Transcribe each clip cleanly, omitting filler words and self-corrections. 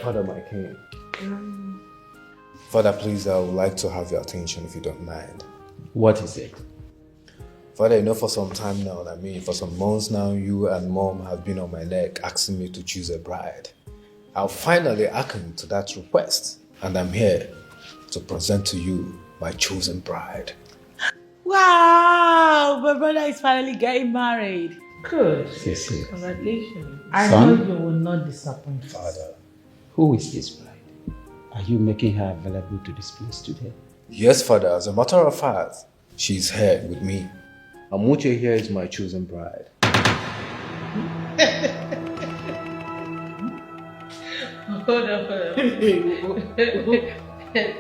Father, my king. Father, please, I would like to have your attention if you don't mind. What is it? Father, you know, for some time now, for some months now, you and Mom have been on my neck asking me to choose a bride. I'll finally hearken to that request, and I'm here to present to you my chosen bride. Wow! My brother is finally getting married. Good. Yes, yes. Congratulations. I Son? know you will not disappoint us. Father. Who is this bride? Are you making her available to this place today? Yes, Father. As a matter of fact, she's here with me. Amuche here is my chosen bride. Hold on.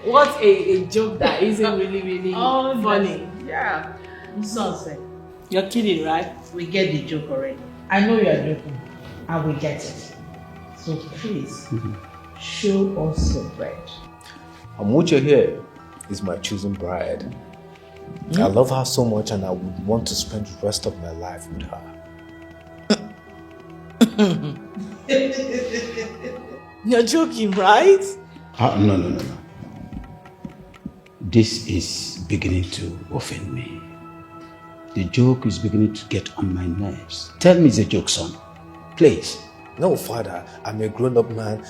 What a joke that isn't really funny. Yeah. Sunset. You're kidding, right? We get the joke already. I know you are joking, and we get it. So please, show us your bride. Amuche here is my chosen bride. I love her so much and I would want to spend the rest of my life with her. You're joking, right? No. This is beginning to offend me. The joke is beginning to get on my nerves. Tell me it's a joke, son. Please. No, Father, I'm a grown-up man.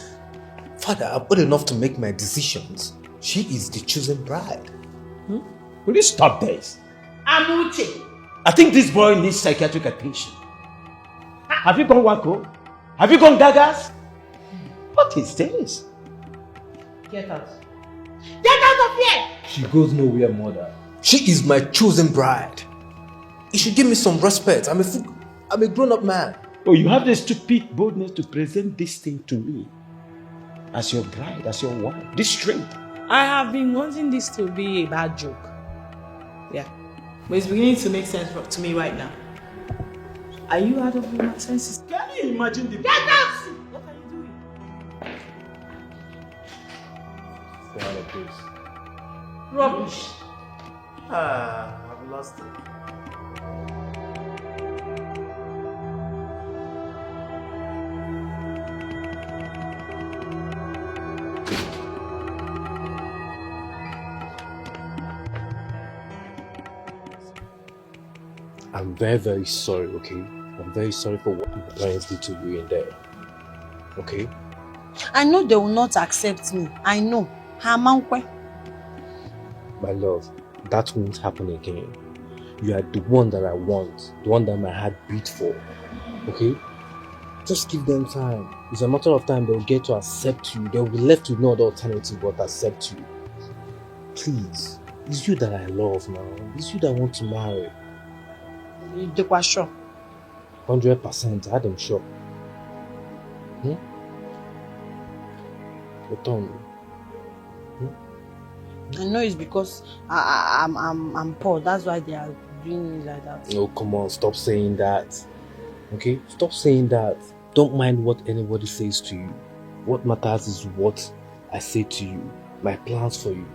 Father, I'm old enough to make my decisions. She is the chosen bride. Will you stop this? Amuche. I think this boy needs psychiatric attention. Have you gone wacko? Have you gone gagas? What is this? Get out. Get out of here! She goes nowhere, mother. She is my chosen bride. You should give me some respect. I'm a grown-up man. Oh, you have the stupid boldness to present this thing to me as your bride, as your wife. This strength. I have been wanting this to be a bad joke. Yeah. But it's beginning to make sense to me right now. Are you out of your senses? Can you imagine the... Get out! What are you doing? Stay out of this. Rubbish. I've lost it. I'm very, very sorry, okay? I'm very sorry for what my parents did to you in there. Okay? I know they will not accept me. I know. Hamankwe. My love, that won't happen again. You are the one that I want, the one that my heart beats for. Okay? Just give them time. It's a matter of time they'll get to accept you. They'll be left with no other alternative but accept you. Please. It's you that I love now. It's you that I want to marry. They were sure. 100%, I am sure. But tell me. I know it's because I'm poor. That's why they are doing it like that. Oh, come on, stop saying that. Okay? Stop saying that. Don't mind what anybody says to you. What matters is what I say to you. My plans for you.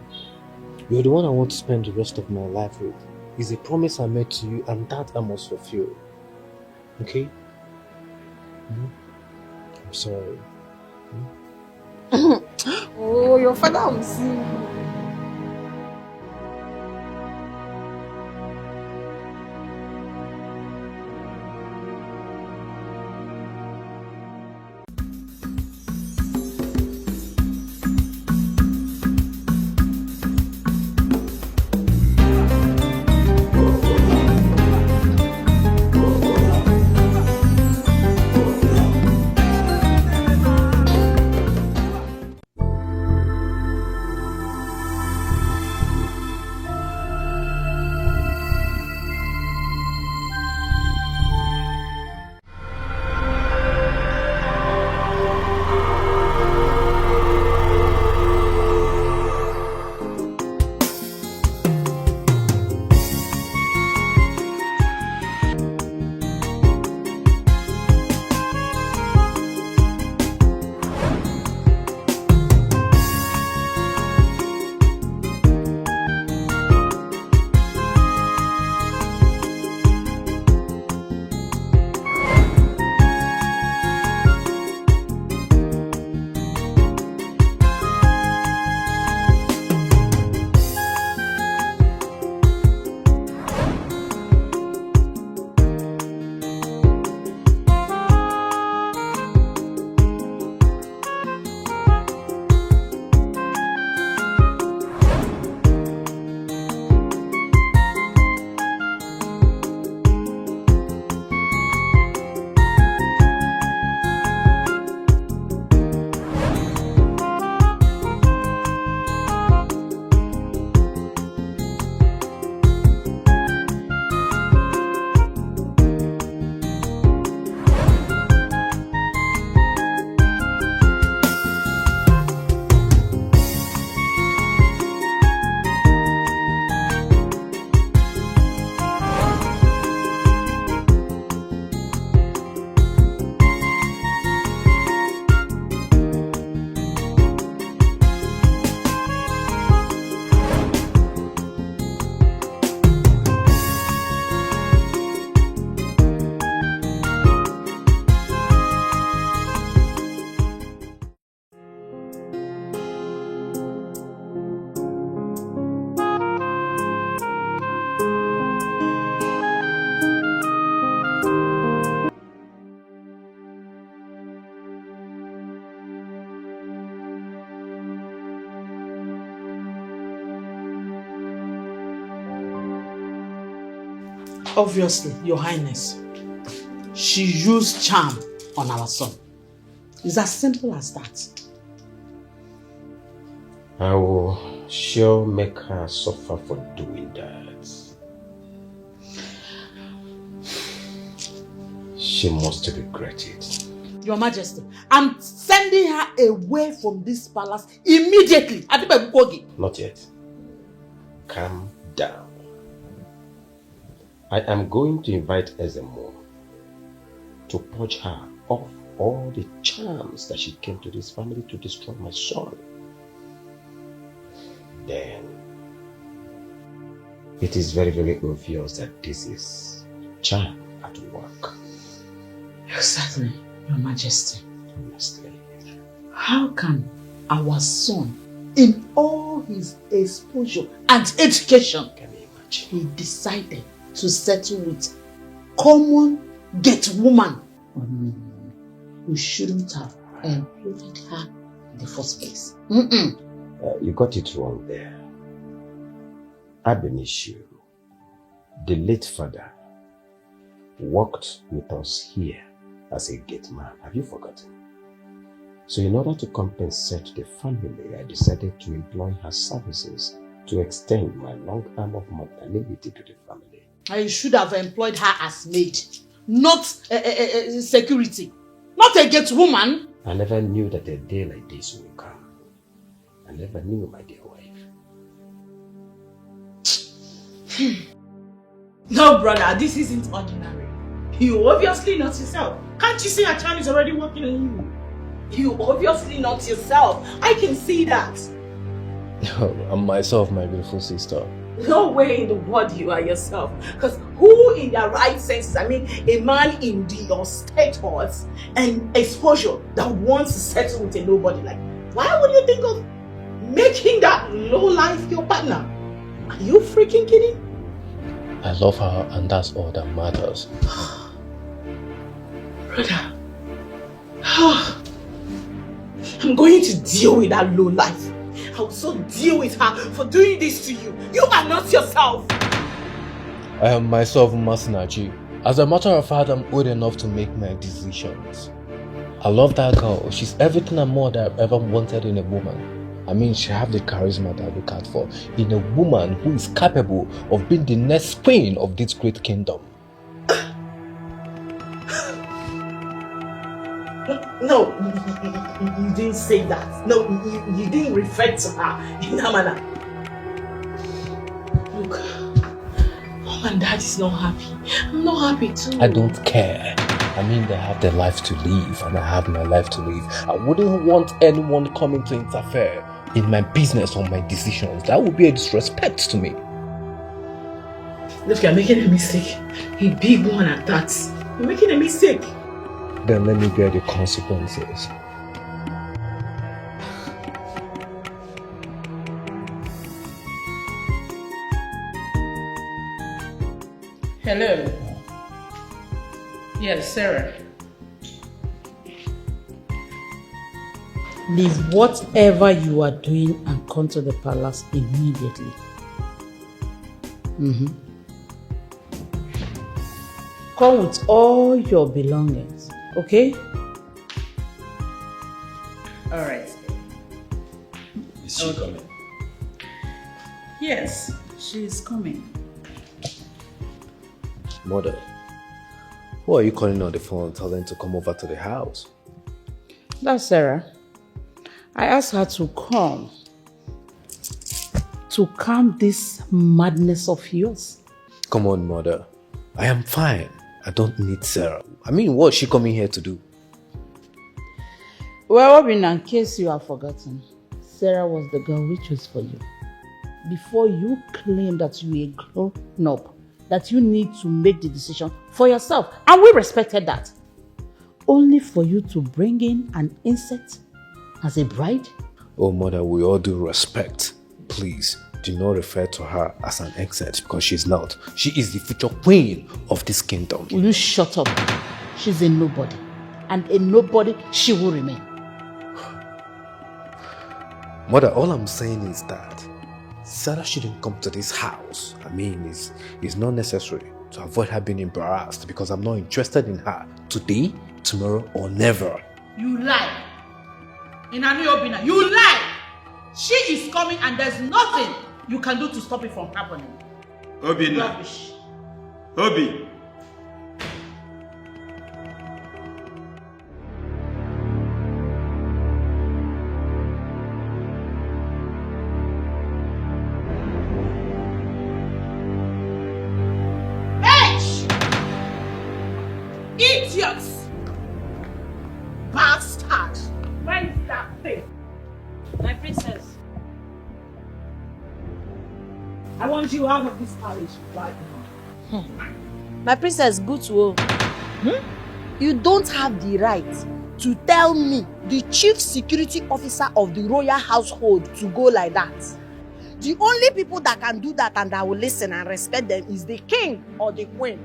You're the one I want to spend the rest of my life with. It's a promise I made to you and that I must fulfill. Okay? I'm sorry. Oh, your father will see you. Obviously, Your Highness, she used charm on our son. It's as simple as that. I will sure make her suffer for doing that. She must regret it. Your Majesty, I'm sending her away from this palace immediately. Not yet. Calm down. I am going to invite Ezemo to purge her of all the charms that she came to this family to destroy my son. Then it is very, very obvious that this is charm at work. Exactly, Your Majesty. Honestly. How can our son, in all his exposure and education, Can you imagine? he decided to settle with common gate woman? We shouldn't have employed her in the first place. You got it wrong there. Abenishu, the late father, worked with us here as a gate man. Have you forgotten? So in order to compensate the family, I decided to employ her services to extend my long arm of maternity to the family. I should have employed her as maid, not security, not a gate woman. I never knew that a day like this would come. I never knew, my dear wife. No, brother, this isn't ordinary. You obviously not yourself. Can't you see her charm is already working on you? You obviously not yourself. I can see that. I'm myself, my beautiful sister. No way in the world you are yourself. Because who in their right senses, I mean, a man in your status and exposure that wants to settle with a nobody, like, why would you think of making that low life your partner? Are you freaking kidding? I love her and that's all that matters. Brother, I'm going to deal with that low life. I will so deal with her for doing this to you. You are not yourself. I am myself, Masinachi. As a matter of fact, I'm old enough to make my decisions. I love that girl. She's everything and more that I've ever wanted in a woman. I mean, she has the charisma that I look out for in a woman who is capable of being the next queen of this great kingdom. No, you didn't say that. No, you didn't refer to her in that manner. Look, Mom and Dad is not happy. I'm not happy too. I don't care. I mean, they have their life to live and I have my life to live. I wouldn't want anyone coming to interfere in my business or my decisions. That would be a disrespect to me. Look, you're making a mistake. A big one at that. You're making a mistake. Then let me bear the consequences. Hello. Yes, Sarah. Leave whatever you are doing and come to the palace immediately. Come with all your belongings, okay? All right. Is she coming? Yes, she is coming. Mother, who are you calling on the phone telling to come over to the house? That's Sarah. I asked her to come to calm this madness of yours. Come on, Mother. I am fine. I don't need Sarah. I mean, what's she coming here to do? Well, Robin, in case you have forgotten, Sarah was the girl we chose for you. Before you claim that you are grown up, that you need to make the decision for yourself. And we respected that. Only for you to bring in an insect as a bride? Oh, Mother, with all due respect, please do not refer to her as an exit because she's not. She is the future queen of this kingdom. Will you shut up? She's a nobody. And a nobody she will remain. Mother, all I'm saying is that Sarah shouldn't come to this house. I mean, it's not necessary. to avoid her being embarrassed because I'm not interested in her today, tomorrow, or never. You lie. Inani Obina, you lie. She is coming and there's nothing you can do to stop it from happening. Obina. Rubbish. Obi. Idiots! Bastard! Where is that thing? My princess. I want you out of this palace right now. My princess, Butuo. You don't have the right to tell me, the chief security officer of the royal household, to go like that. The only people that can do that and that will listen and respect them is the king or the queen.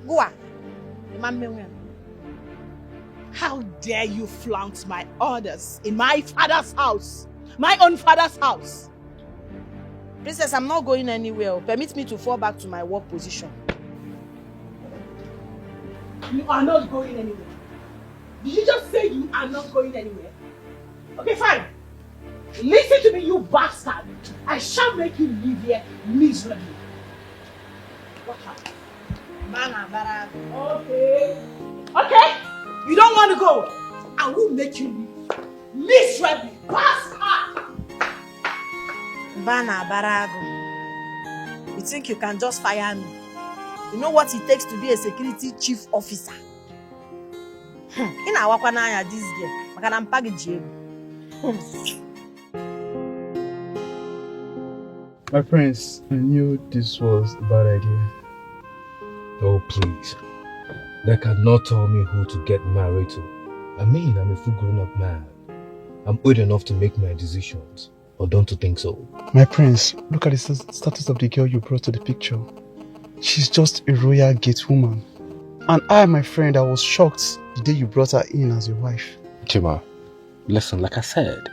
Go on. How dare you flout my orders in my father's house? My own father's house. Princess, I'm not going anywhere. Permit me to fall back to my work position. You are not going anywhere. Did you just say you are not going anywhere? Okay, fine. Listen to me, you bastard. I shall make you live here miserably. Watch out. Okay. Okay. You don't want to go. I will make you live miserably. Bastard. Bana Barago. You think you can just fire me? You know what it takes to be a security chief officer? In our Wakwanaya this year, I can package you. My friends, I knew this was a bad idea. Oh, please. They cannot tell me who to get married to. I mean, I'm a full grown-up man. I'm old enough to make my decisions. Or don't you think so? My prince, look at the status of the girl you brought to the picture. She's just a royal gate woman. And my friend, I was shocked the day you brought her in as your wife. Chima, listen, like I said,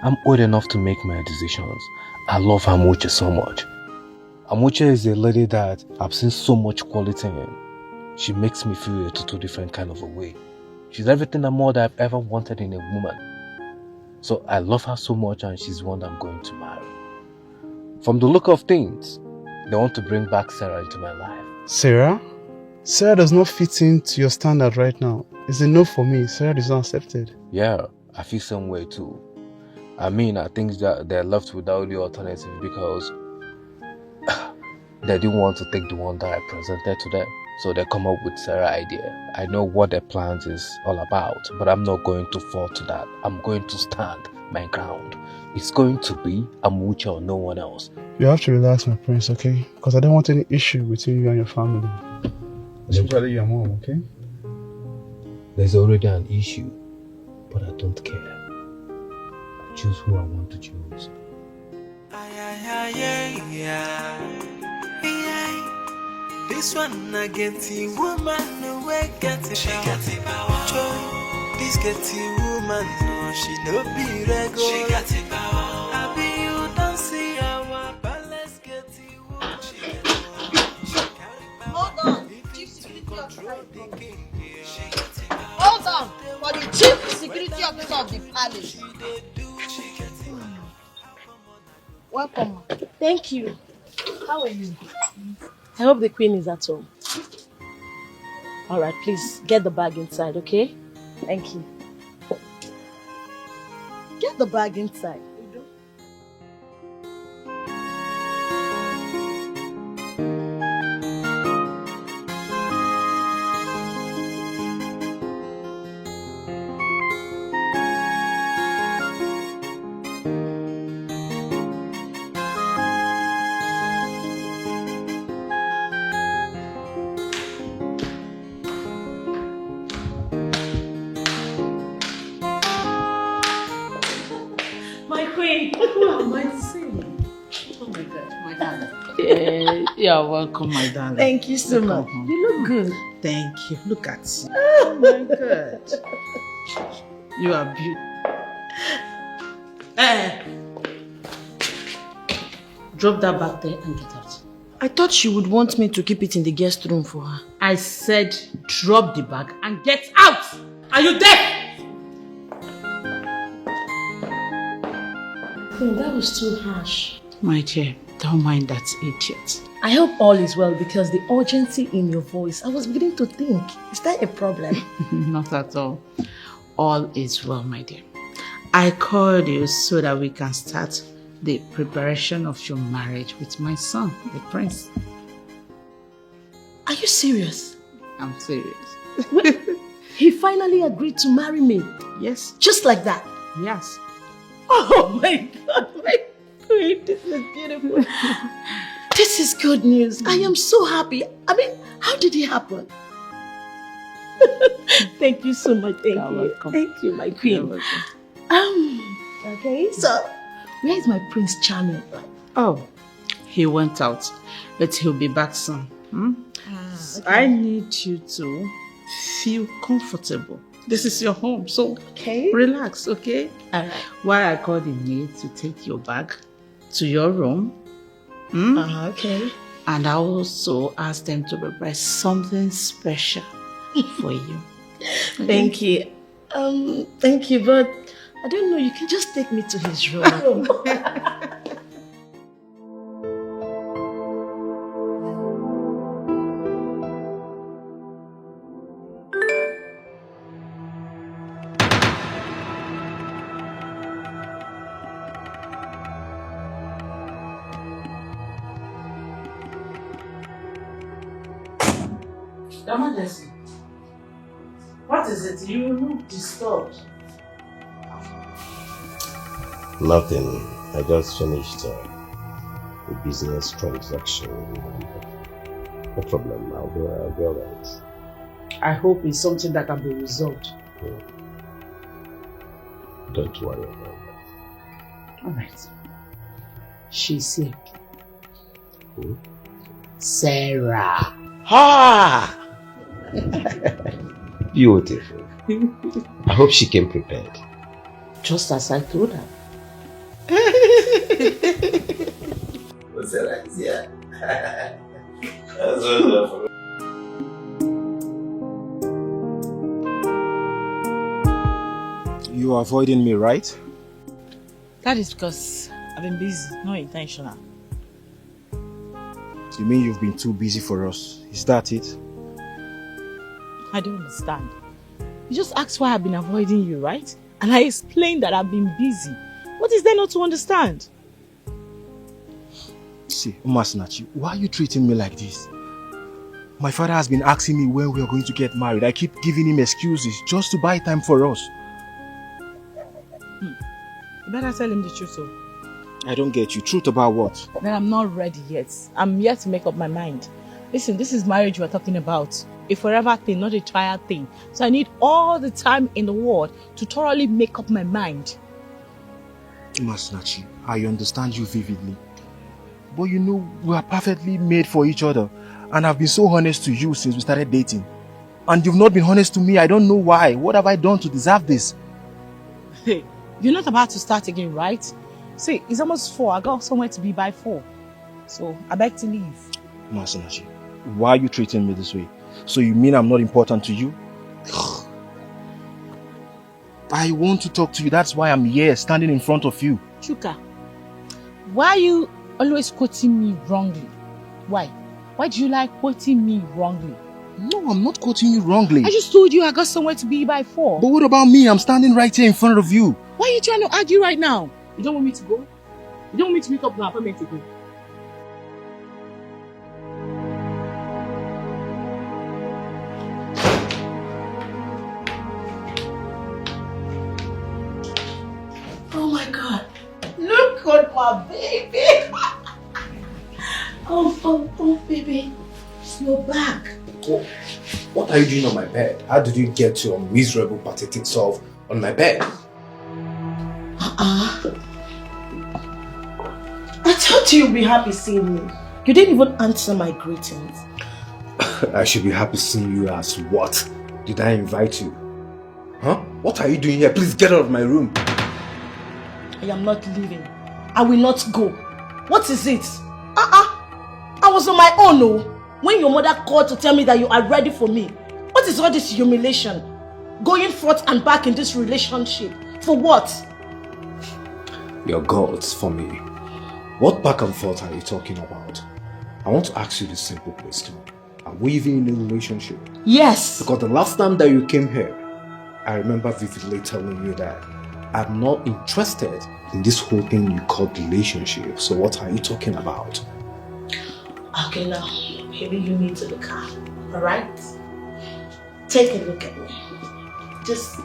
I'm old enough to make my decisions. I love Amuche so much. Amuche is a lady that I've seen so much quality in. She makes me feel a total different kind of a way. She's everything and more that I've ever wanted in a woman. So I love her so much and she's one I'm going to marry. From the look of things, they want to bring back Sarah into my life. Sarah? Sarah does not fit into your standard right now. It's a no for me. Sarah is not accepted. Yeah, I feel some way too. I mean, I think that they're left without the alternative because they didn't want to take the one that I presented to them. So they come up with Sarah's idea. I know what their plans is all about, but I'm not going to fall to that. I'm going to stand my ground. It's going to be Amuche or no one else. You have to relax, my prince, okay? Because I don't want any issue between you and your family. Especially your mom, okay? There's already an issue, but I don't care. I choose who I want to choose. This one I get the woman no way get it. She got the power. Joy. This get the woman no she no be regular. She got the power. I be you don't see our palace get the woman. Hold on, chief security officer. Hold on, for the chief security officer of the palace. Welcome. Thank you. How are you? I hope the queen is at home. All right, please get the bag inside, okay? Thank you. Get the bag inside. You're welcome, my darling. Thank you so much. You look good. Thank you. Look at you. Oh my God. You are beautiful. Drop that back there and get out. I thought she would want me to keep it in the guest room for her. I said drop the bag and get out! Are you deaf? Queen, that was too harsh. My dear, don't mind that idiot. I hope all is well because the urgency in your voice, I was beginning to think, is that a problem? Not at all. All is well, my dear. I called you so that we can start the preparation of your marriage with my son, the prince. Are you serious? I'm serious. He finally agreed to marry me. Yes. Just like that. Yes. Oh my God, my queen, this is beautiful. This is good news. I am so happy. I mean, how did it happen? Thank you so much. Thank you. Welcome. Thank you, my queen. Okay, so where is my Prince Charming? Oh, he went out, but he'll be back soon. Okay. I need you to feel comfortable. This is your home, so relax, okay? All right. While I call the maid to take your bag to your room. Okay. And I also ask them to prepare something special for you. Thank you. Thank you, but I don't know, you can just take me to his room. Your Majesty, what is it? You look disturbed. Nothing. I just finished a business transaction. No problem. I'll be alright. I hope it's something that can be resolved. Don't worry about that. Alright. She's here. Who? Sarah. Ah! Beautiful. I hope she came prepared. Just as I told her. Sarah is here. That's wonderful. You are avoiding me, right? That is because I've been busy, not intentional. You mean you've been too busy for us? Is that it? I don't understand. You just asked why I've been avoiding you, right? And I explained that I've been busy. What is there not to understand? See, Umasinachi, why are you treating me like this? My father has been asking me when we are going to get married. I keep giving him excuses just to buy time for us. You better tell him the truth, so. I don't get you. Truth about what? Then I'm not ready yet. I'm yet to make up my mind. Listen, this is marriage we're talking about. A forever thing, not a trial thing. So I need all the time in the world to thoroughly make up my mind. Umasinachi, I understand you vividly. But you know, we are perfectly made for each other. And I've been so honest to you since we started dating. And you've not been honest to me. I don't know why. What have I done to deserve this? Hey, you're not about to start again, right? See, it's almost 4. I got somewhere to be by 4. So I beg to leave. Umasinachi, why are you treating me this way? So you mean I'm not important to you? I want to talk to you. That's why I'm here, standing in front of you. Chuka, why are you always quoting me wrongly? Why? Why do you like quoting me wrongly? No, I'm not quoting you wrongly. I just told you I got somewhere to be by 4. But what about me? I'm standing right here in front of you. Why are you trying to argue right now? You don't want me to go? You don't want me to meet up the appointment again? Oh my God. Look at my baby. Oh, baby. You're back. What are you doing on my bed? How did you get your miserable, pathetic self on my bed? I thought you'd be happy seeing me. You didn't even answer my greetings. I should be happy seeing you as what? Did I invite you? Huh? What are you doing here? Please get out of my room. I am not leaving. I will not go. What is it? I was on my own, no. When your mother called to tell me that you are ready for me, what is all this humiliation? Going forth and back in this relationship. For what? Your gods for me. What back and forth are you talking about? I want to ask you this simple question. Are we even in a relationship? Yes. Because the last time that you came here, I remember vividly telling you that I'm not interested in this whole thing you call relationship. So what are you talking about? Okay, now, maybe you need to look up, alright? Take a look at me. Just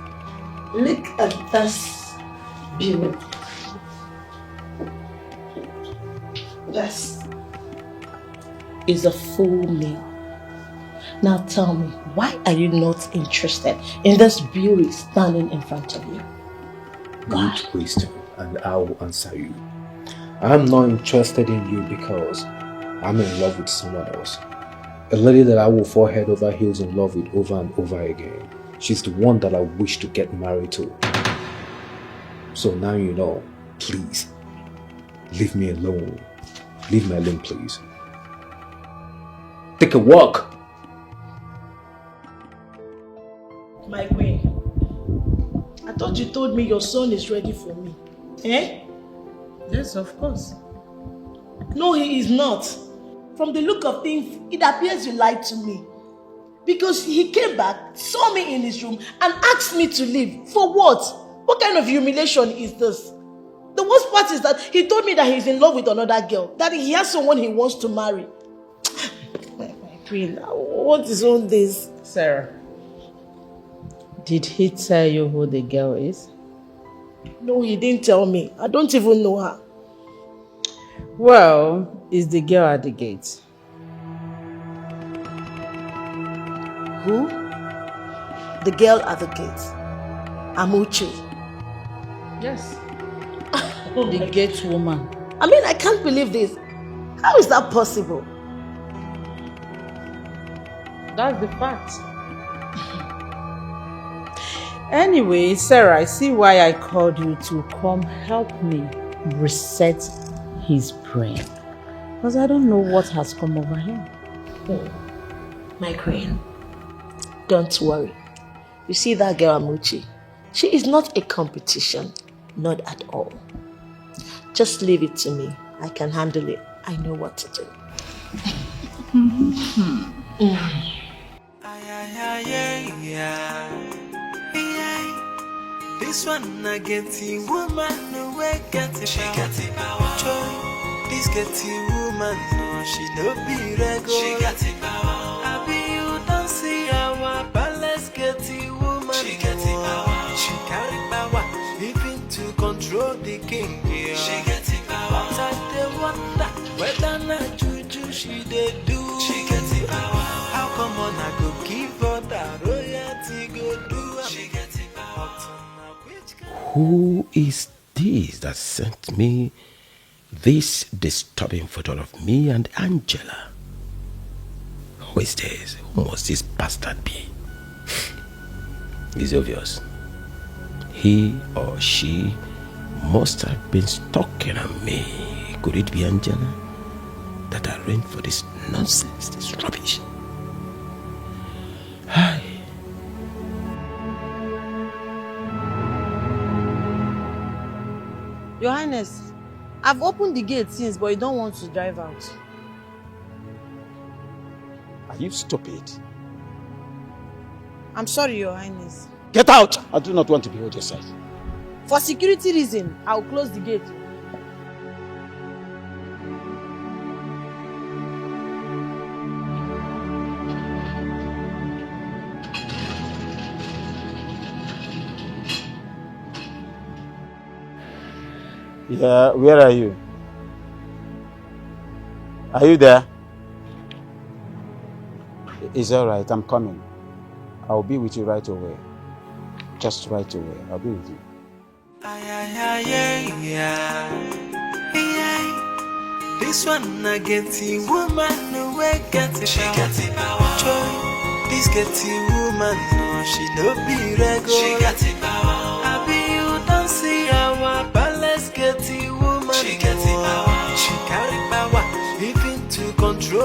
look at this beauty. This is a full meal. Now tell me, why are you not interested in this beauty standing in front of you? Good question, and I will answer you. I'm not interested in you because I'm in love with someone else. A lady that I will fall head over heels in love with over and over again. She's the one that I wish to get married to. So now you know, please, leave me alone. Leave me alone, please. Take a walk. My queen, I thought you told me your son is ready for me. Eh? Yes, of course. No, he is not. From the look of things, it appears you lied to me. Because he came back, saw me in his room, and asked me to leave. For what? What kind of humiliation is this? The worst part is that he told me that he's in love with another girl. That he has someone he wants to marry. My queen, what is all this? Sarah, did he tell you who the girl is? No, he didn't tell me. I don't even know her. Well, is the girl at the gate? Who? The girl at the gate. Amuchi. Yes. The gate woman. I mean, I can't believe this. How is that possible? That's the fact. Anyway, Sarah, I see why I called you to come help me reset his brain. Because I don't know what has come over him. Oh, my queen, don't worry. You see that girl Amuchi? She is not a competition. Not at all. Just leave it to me. I can handle it. I know what to do. This one I get the woman no way get it. She got it power. Joy, this get the woman no she no be regular. She got it power. I be you don't see our palace get the woman. She got it power. She carry power, even to control the king. Yeah. She got it power. But I dey wonder whether na juju she dey do. She got it power. How come on I go give her that royalty go do? She got it power. Who is this that sent me this disturbing photo of me and Angela? Who is this? Who must this bastard be? It's obvious. He or she must have been stalking on me. Could it be Angela that arranged for this nonsense, this rubbish? Hi. Your Highness, I've opened the gate since, but you don't want to drive out. Are you stupid? I'm sorry, Your Highness. Get out! I do not want to behold your sight. For security reason, I'll close the gate. Yeah, where are you? Are you there? It's all right, I'm coming. I'll be with you right away. Just right away, I'll be with you. This one I get the woman no way get it. She got it power. Joy, this get the woman no she no be regular. She got it power. I be you don't see our palace get the woman. She got it power. She carry power, even to control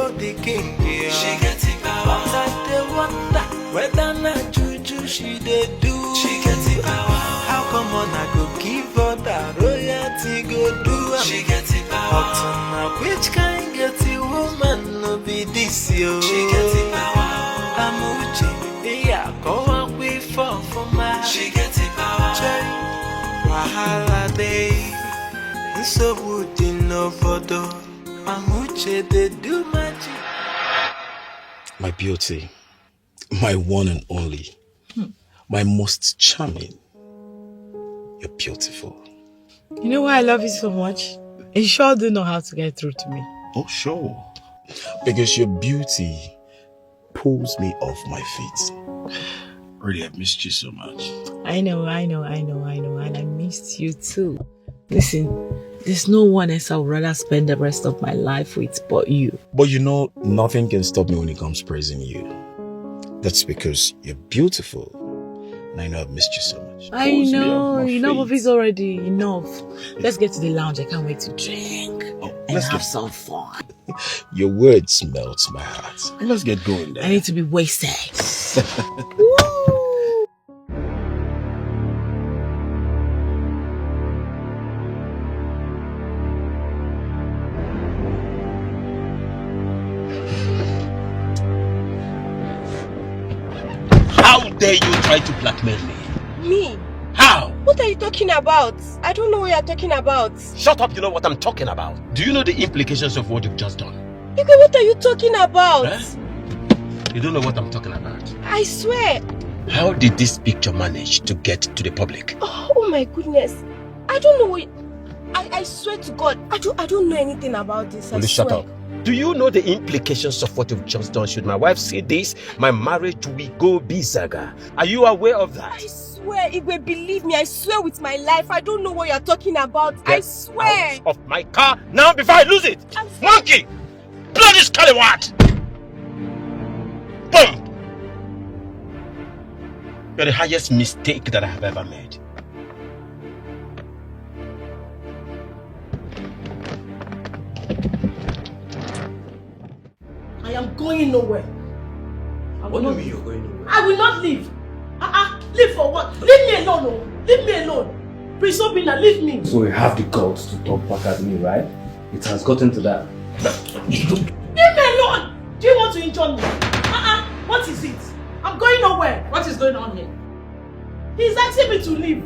king, yeah. She gets it power. But I dey wonder whether na juju she dey do. She gets it power. How come on I go give her that royalty go do? She gets it power. But which kind get it woman no be this yo? She gets it power. I'm Uche, yeah, go on we fall for my. She gets it power. Wahala day. So would you know for the Amuche they do magic. My beauty, my one and only, my most charming. You're beautiful. You know why I love you so much? You sure do know how to get through to me. Oh, sure. Because your beauty pulls me off my feet. Really, I've missed you so much. I know, and I missed you too. Listen, there's no one else I would rather spend the rest of my life with but you. But you know, nothing can stop me when it comes to praising you. That's because you're beautiful. And I know I've missed you so much. I know, enough of it already. Enough. Let's get to the lounge. I can't wait to drink and have some fun. Your words melt my heart. Let's get going there. I need to be wasted. How dare you try to blackmail me? Me? How? What are you talking about? I don't know what you're talking about. Shut up, you know what I'm talking about. Do you know the implications of what you've just done? Ike, what are you talking about? You don't know what I'm talking about. I swear. How did this picture manage to get to the public? Oh my goodness. I don't know what... I swear to God, I don't know anything about this. Will you shut up? Do you know the implications of what you've just done? Should my wife see this, my marriage will go bizaga. Are you aware of that? I swear, Igwe, believe me, I swear with my life, I don't know what you're talking about. I swear. Out of my car now before I lose it. Monkey! Bloody scallywag! Boom! You're the highest mistake that I have ever made. I am going nowhere. What do you mean you're going nowhere? I will not leave. Leave for what? Leave me alone, oh. Leave me alone. Prince Obinna, leave me. So you have the guts to talk back at me, right? It has gotten to that. Leave me alone. Do you want to injure me? What is it? I'm going nowhere. What is going on here? He's asking me to leave.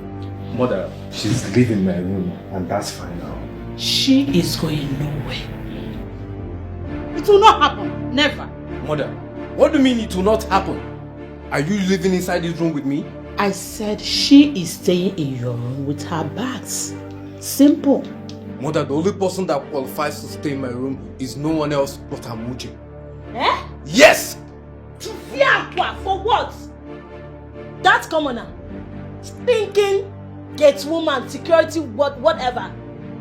Mother, she's leaving my room, and that's fine now. She is going nowhere. It will not happen. Never. Mother, what do you mean it will not happen? Are you living inside this room with me? I said she is staying in your room with her bags. Simple. Mother, the only person that qualifies to stay in my room is no one else but Amuche. Eh? Yes! For what? That commoner. Stinking gate woman, security, whatever.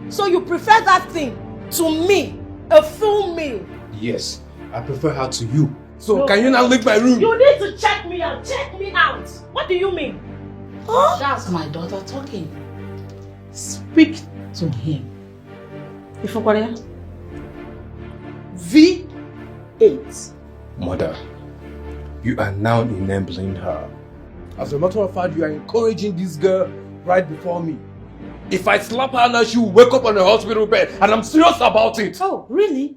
So you prefer that thing to me, a full meal? Yes, I prefer her to you. So no. Can you not leave my room? You need to check me out. Check me out. What do you mean? Oh, that's my daughter talking. Speak to him. V8. Mother, you are now enabling her. As a matter of fact, you are encouraging this girl right before me. If I slap her now, she will wake up on a hospital bed, and I'm serious about it. Oh, really?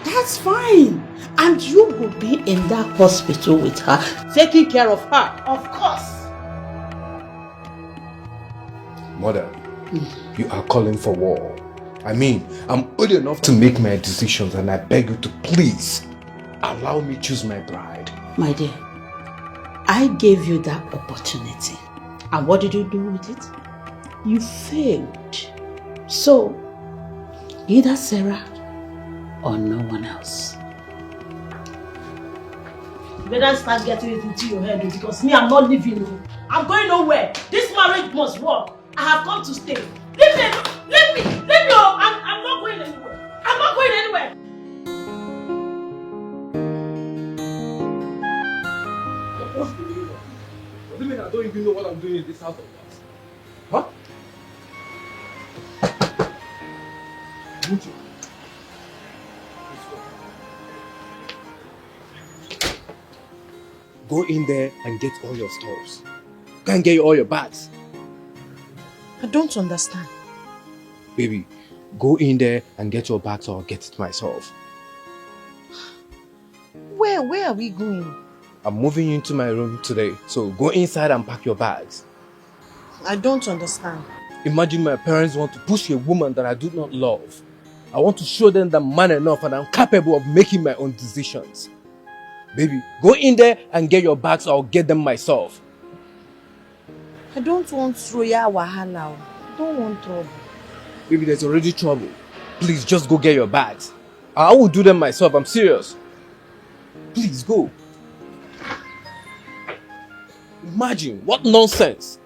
That's fine. And you will be in that hospital with her, taking care of her. Of course. Mother, you are calling for war. I mean, I'm old enough to make my decisions, and I beg you to please allow me choose my bride. My dear, I gave you that opportunity. And what did you do with it? You failed. So, either Sarah or no one else. You better start getting it into your head, because me, I'm not leaving you. I'm going nowhere. This marriage must work. I have come to stay. Leave me! Leave me! Leave me! I'm not going anywhere. I'm not going anywhere. What do you mean I don't even know what I'm doing in this house of yours? Huh? Go in there and get all your stuffs. Go and get all your bags. I don't understand. Baby, go in there and get your bags or I'll get it myself. Where are we going? I'm moving you into my room today, so go inside and pack your bags. I don't understand. Imagine my parents want to push a woman that I do not love. I want to show them that I'm man enough and I'm capable of making my own decisions. Baby, go in there and get your bags or I'll get them myself. I don't want royal wahala. I don't want trouble. Baby, there's already trouble. Please, just go get your bags. I will do them myself, I'm serious. Please, go. Imagine, what nonsense.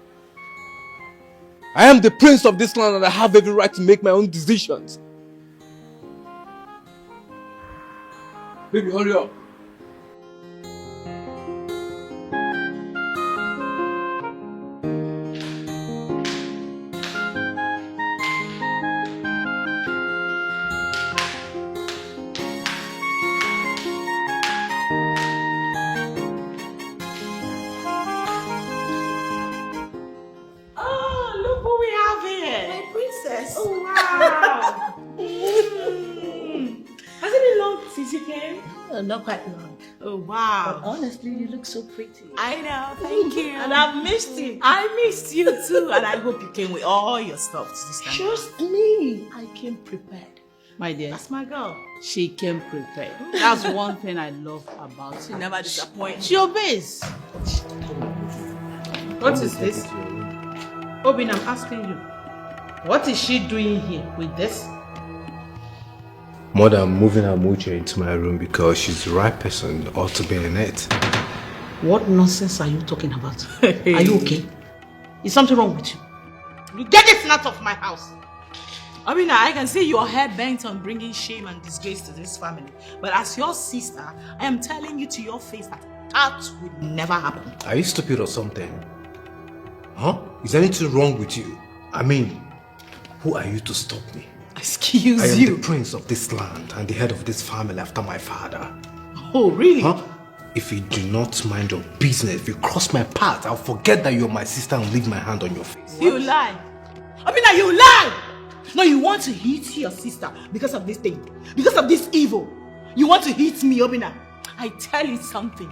I am the prince of this land and I have every right to make my own decisions. Baby, hurry up. Not quite long. Oh wow. But honestly, you look so pretty. I know, thank you. And I've missed you. I missed you too. And I hope you came with all your stuff this time. Trust me, I came prepared. My dear. That's my girl. She came prepared. That's one thing I love about her. She never disappoints. She obeys. What is this? Obin, I'm asking you. What is she doing here with this? Mother, I'm moving Amuche into my room because she's the right person ought to be in it. What nonsense are you talking about? Are you okay? Is something wrong with you? You get this out of my house. Obina, I can see your head bent on bringing shame and disgrace to this family. But as your sister, I am telling you to your face that would never happen. Are you stupid or something? Huh? Is anything wrong with you? I mean, who are you to stop me? Excuse you. I am the prince of this land and the head of this family after my father. Oh, really? Huh? If you do not mind your business, if you cross my path, I'll forget that you're my sister and leave my hand on your face. You lie. Obina, you lie! No, you want to hit your sister because of this thing. Because of this evil. You want to hit me, Obina. I tell you something.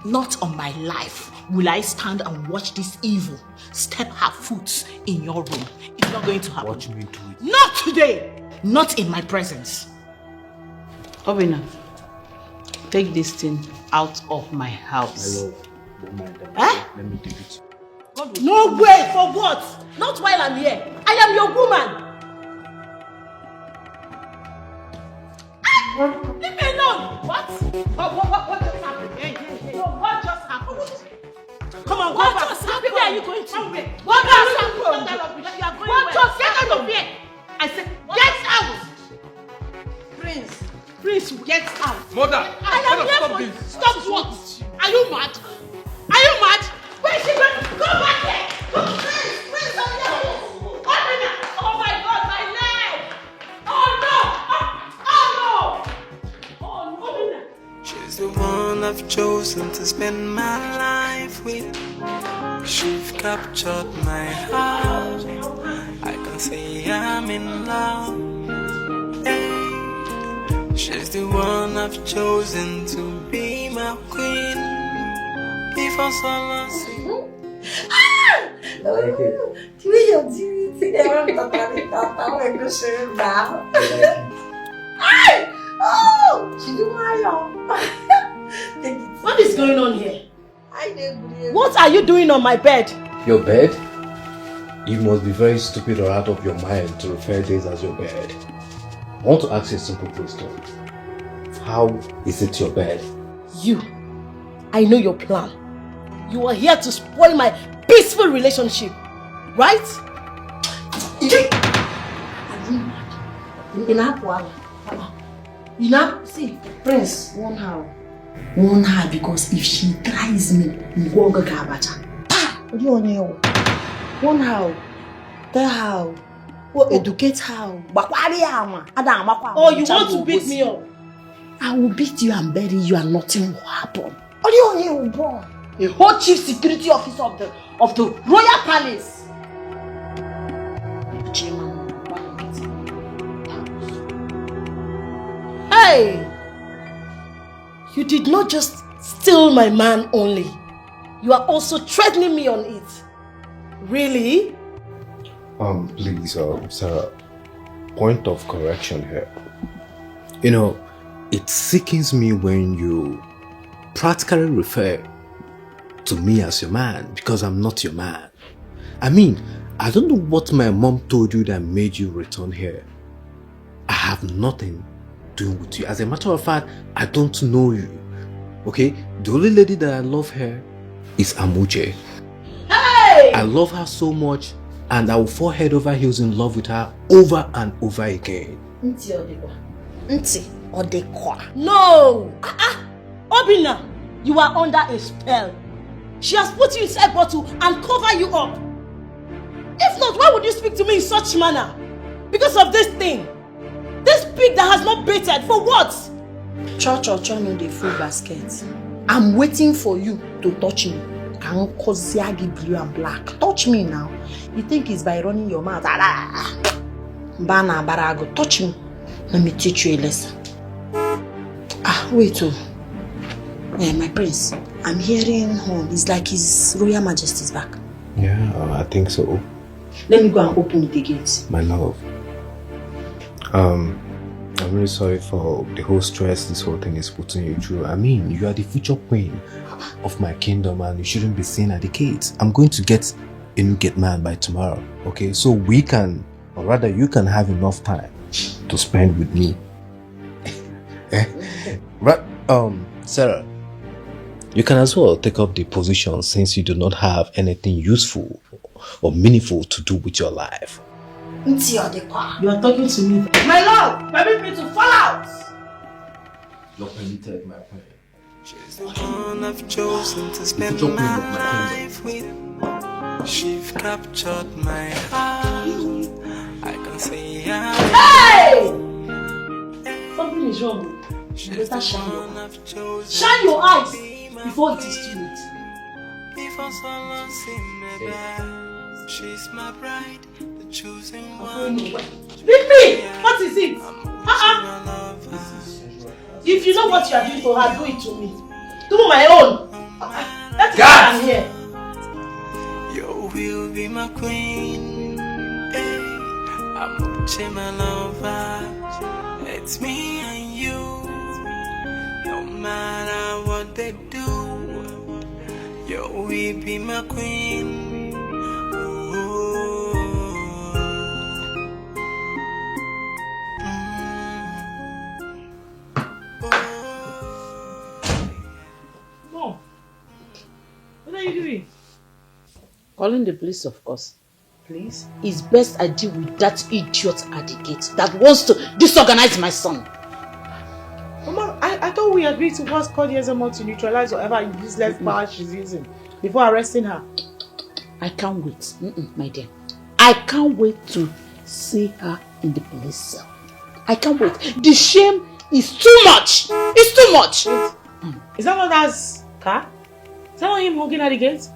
Not on my life will I stand and watch this evil step her foot in your room. It's not going to happen. What you mean to it? Not today. Not in my presence. Obina, take this thing out of my house. My love, don't mind them. Let me give it. No way! For what? Not while I'm here. I am your woman. Leave me alone. What just happened? Hey. No, what just happened? Come on, what just happened? Where are you going to? What just happened? What just get out of here? I said, get out! Prince, get out. Mother, I am here for you. Stop what? Are you mad? Are you mad? Where is she going? Go back here! Prince, I'm here! Oh my God, my leg! Oh no! She's the one I've chosen to spend my life with. She's captured my heart. I can say I'm in love. Hey, she's the one I've chosen to be my queen. If I saw her Tu es gentil, tu es vraiment content avec le cheveu blanc. Oh, she do my What is going on here? What What are you doing on my bed? Your bed? You must be very stupid or out of your mind to refer this as your bed. I want to ask you a simple question. How is it your bed? You. I know your plan. You are here to spoil my peaceful relationship. Right? You know, see, Prince, warn her because if she tries me, you won't go gabacha. What do you want to warn her, tell her, educate her. Oh, you want to beat me up? I will beat you and bury you and nothing will happen. A whole chief security officer of the royal palace. Hey! You did not just steal my man only. You are also threatening me on it. Really? Please, Sarah, point of correction here. You know, it sickens me when you practically refer to me as your man because I'm not your man. I mean, I don't know what my mom told you that made you return here. I have nothing to do with you. As a matter of fact, I don't know you. Okay? The only lady that I love here is Amuche. Hey! I love her so much and I will fall head over heels in love with her over and over again. Nti Odekwa. No! Obina, you are under a spell. She has put you inside bottle and cover you up. If not, why would you speak to me in such manner? Because of this thing. This pig that has not baited, for what? Cho no the full basket. I'm waiting for you to touch me. Blue and black. Touch me now. You think it's by running your mouth? Bana barago. Touch me. Let me teach you a lesson. Wait. My prince. I'm hearing home. It's like His Royal Majesty's back. Yeah, I think so. Let me go and open the gate. My love. I'm really sorry for the whole stress this whole thing is putting you through. I mean, you are the future queen of my kingdom and you shouldn't be seen at the gates. I'm going to get a new gate man by tomorrow, okay? So we can, or rather you can have enough time to spend with me. Right, Sarah, you can as well take up the position since you do not have anything useful or meaningful to do with your life. You are talking to me. My lord, permit me to fall out. You're permitted, my friend. She's the one I've chosen to spend my life with. She's captured my heart. I can say hey! Something is wrong. You better shine your eyes. Shine your eyes before it is too late. She's my bride, the chosen one. Leave me! What is it? If you know what you are doing for her, do it to me. Do my own. That's why I'm here. You will be my queen. Hey, I'm my lover. It's me and you. No matter what they do, you will be my queen. What are you doing? Calling the police, of course. Please? It's best I deal with that idiot at the gate that wants to disorganize my son. Mama, I thought we agreed to first call the SMO to neutralize whatever useless power she's using before arresting her. I can't wait, my dear. I can't wait to see her in the police cell. I can't wait. The shame is too much. It's too much. Is that not that's car? Is that not him honking at the gate?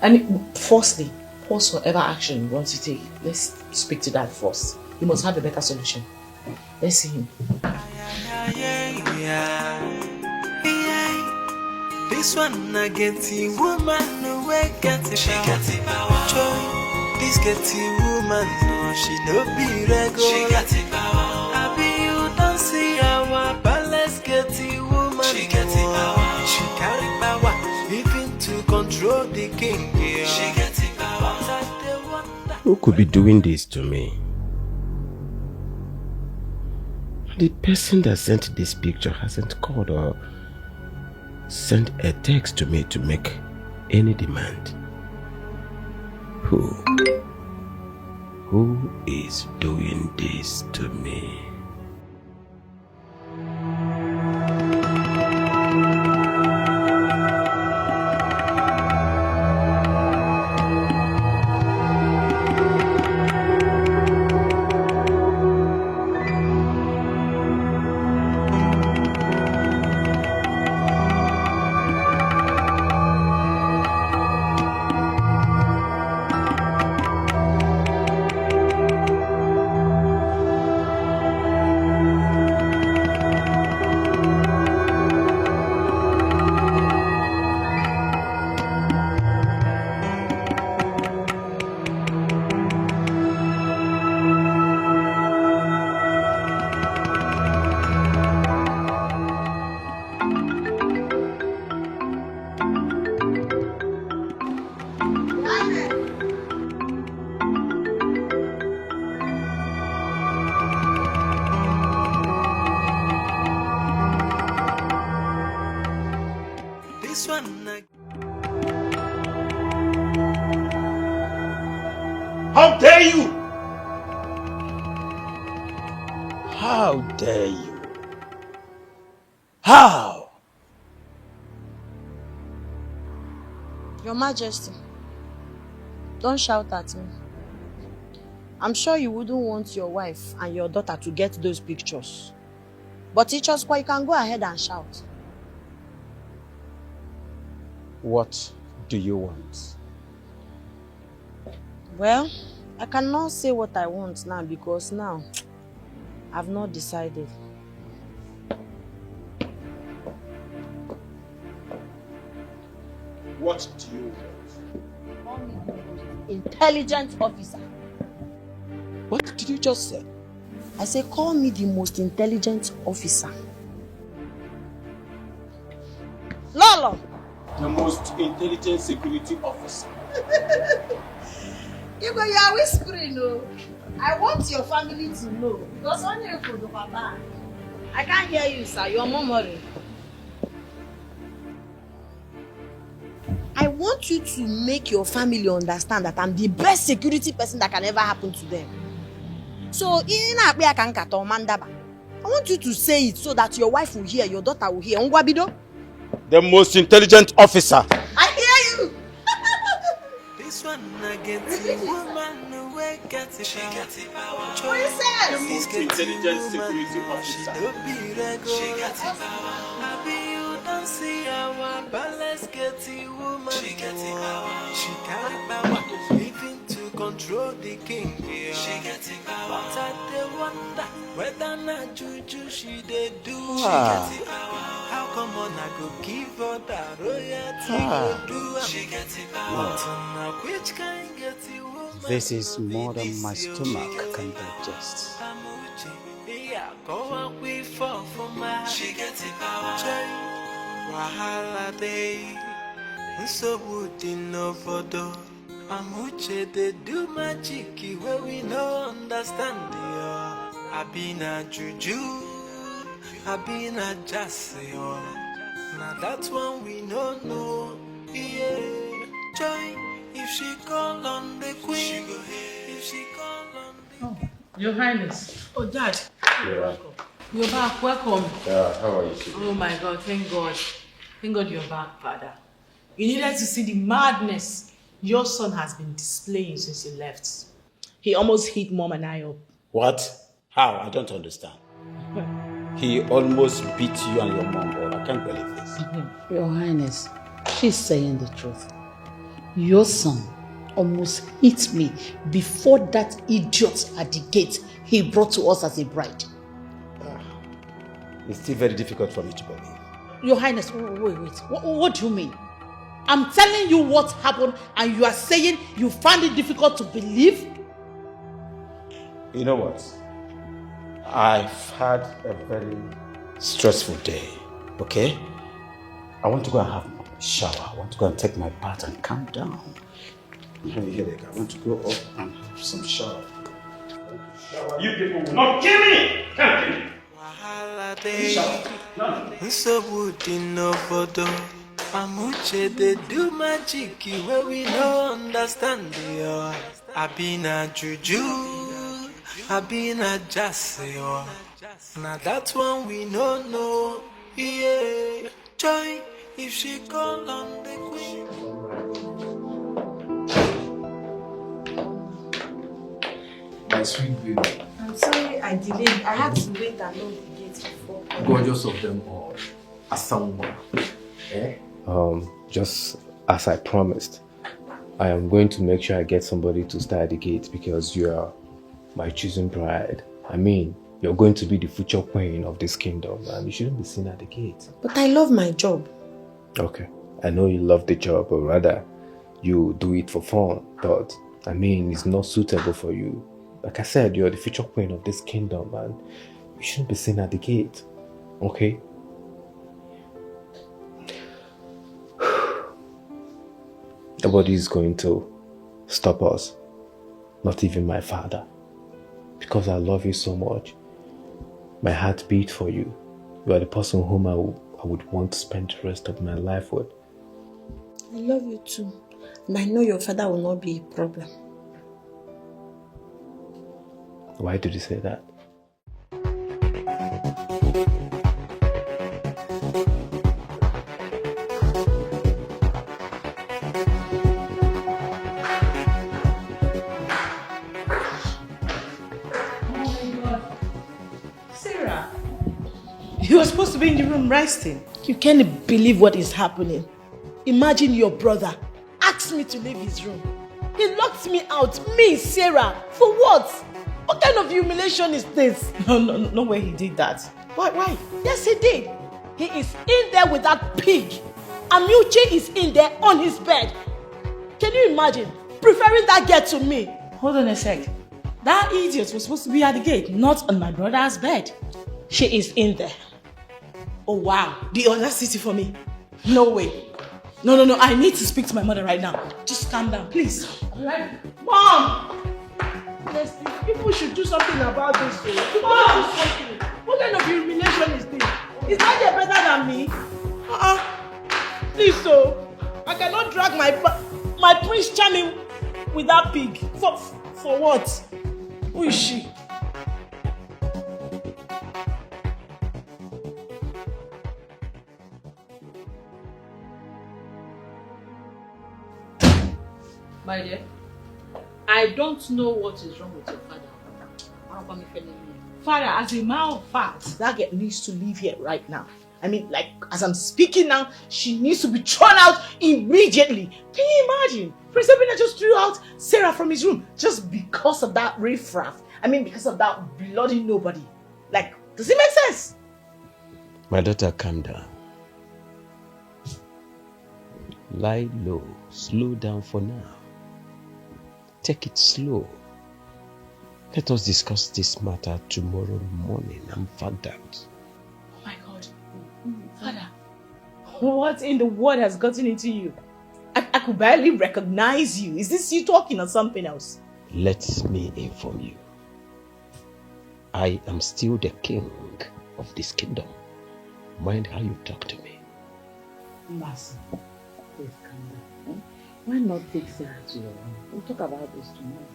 And firstly, pause whatever action you want to take. Let's speak to that first. You must have a better solution. Let's see him. This one I get the woman away get it. She got it power. This get the woman no she no be regular. She got it power. I be you don't see our palace get the woman. She got it power. She carry power even to control the king. Yeah. She got it power. Who could be doing this to me? The person that sent this picture hasn't called or sent a text to me to make any demand. Who is doing this to me? How dare you? How? Your Majesty, don't shout at me. I'm sure you wouldn't want your wife and your daughter to get those pictures. But teachers, you can go ahead and shout. What do you want? Well, I cannot say what I want now because now I've not decided. What do you want? Intelligent officer. What did you just say? I say call me the most intelligent officer. Lolo! The most intelligent security officer. You are whispering, no. I want your family to know. Because when you go to Papa, I can't hear you, sir. You're murmuring. I want you to make your family understand that I'm the best security person that can ever happen to them. So, I want you to say it so that your wife will hear, your daughter will hear. The most intelligent officer. I hear you. This one against the woman who got it. She got it power. The most intelligent security officer. She got it power. Happy you don't see our balance get the woman. She got it power. She got it power. Living to control the king. She got it power. But I dey wonder whether not juju she dey do. She got it power. How come on I go give her that royalty go do? She got it power. Which kind get the woman? This is more than my stomach can digest. She gets it power. Wahala day. So would in no photo. Amuche they do magic where we no understand. I been a juju. I been a jassy. Now that's one we no know. Yeah. Joy. If she call on the queen, if she call on the... Oh, Your Highness. Oh, Dad. You're welcome. You're back. Welcome. How are you today? Oh my God, thank God. Thank God you're back, Father. You needed to see the madness your son has been displaying since he left. He almost hit Mom and I up. What? How? I don't understand. He almost beat you and your mom up. I can't believe this. Your Highness, she's saying the truth. Your son almost hit me before that idiot at the gate he brought to us as a bride. It's still very difficult for me to believe. Your Highness, wait. What do you mean? I'm telling you what happened and you are saying you find it difficult to believe? You know what? I've had a very stressful day, okay? I want to go and have a shower. I want to go and take my bath and calm down. I'm having a headache. I want to go up and have some shower. You people will not kill me! Can't kill me! So would in no photo. Amuche they do magic where we no understand. I been a juju. I been a jassy. Now that's one we no know. Yeah. Joy. If she call on the queen. My sweet baby. I'm sorry I delayed. I had to wait and lock the gate before. Gorgeous of them all. Asauma. Eh? Just as I promised, I am going to make sure I get somebody to stay at the gate because you are my chosen bride. I mean, you're going to be the future queen of this kingdom and you shouldn't be seen at the gate. But I love my job. Okay, I know you love the job, but rather you do it for fun. But I mean, it's not suitable for you. Like I said, you're the future queen of this kingdom and you shouldn't be seen at the gate. Okay? Nobody is going to stop us. Not even my father. Because I love you so much. My heart beats for you. You are the person whom I would want to spend the rest of my life with. I love you too. And I know your father will not be a problem. Why did you say that? Sarah, you were supposed to be in the room resting. You can't believe what is happening. Imagine your brother asked me to leave his room. He locked me out, me, Sarah. For what? What kind of humiliation is this? No way he did that. Why? Yes, he did. He is in there with that pig. Amuche is in there on his bed. Can you imagine? Preferring that girl to me. Hold on a sec. That idiot was supposed to be at the gate, not on my brother's bed. She is in there. Oh wow, the audacity for me. No way. No, I need to speak to my mother right now. Just calm down, please. Right. Mom! People should do something about this. Mom! What kind of humiliation is this? Is that girl better than me? Please, so I cannot drag my Prince Charming with that pig. For what? Who is she? My dear, I don't know what is wrong with your father. Father, as a matter of fact, that girl needs to leave here right now. I mean, like, as I'm speaking now, she needs to be thrown out immediately. Can you imagine? Prince Ebina just threw out Sarah from his room just because of that riffraff. I mean, because of that bloody nobody. Like, does it make sense? My daughter, calm down. Lie low. Slow down for now. Take it slow. Let us discuss this matter tomorrow morning. I'm fagged out. Oh my God. Father, what in the world has gotten into you? I could barely recognize you. Is this you talking or something else? Let me inform you. I am still the king of this kingdom. Mind how you talk to me. Mercy, please calm down. Why not take Sarah to your room? We'll talk about this tomorrow.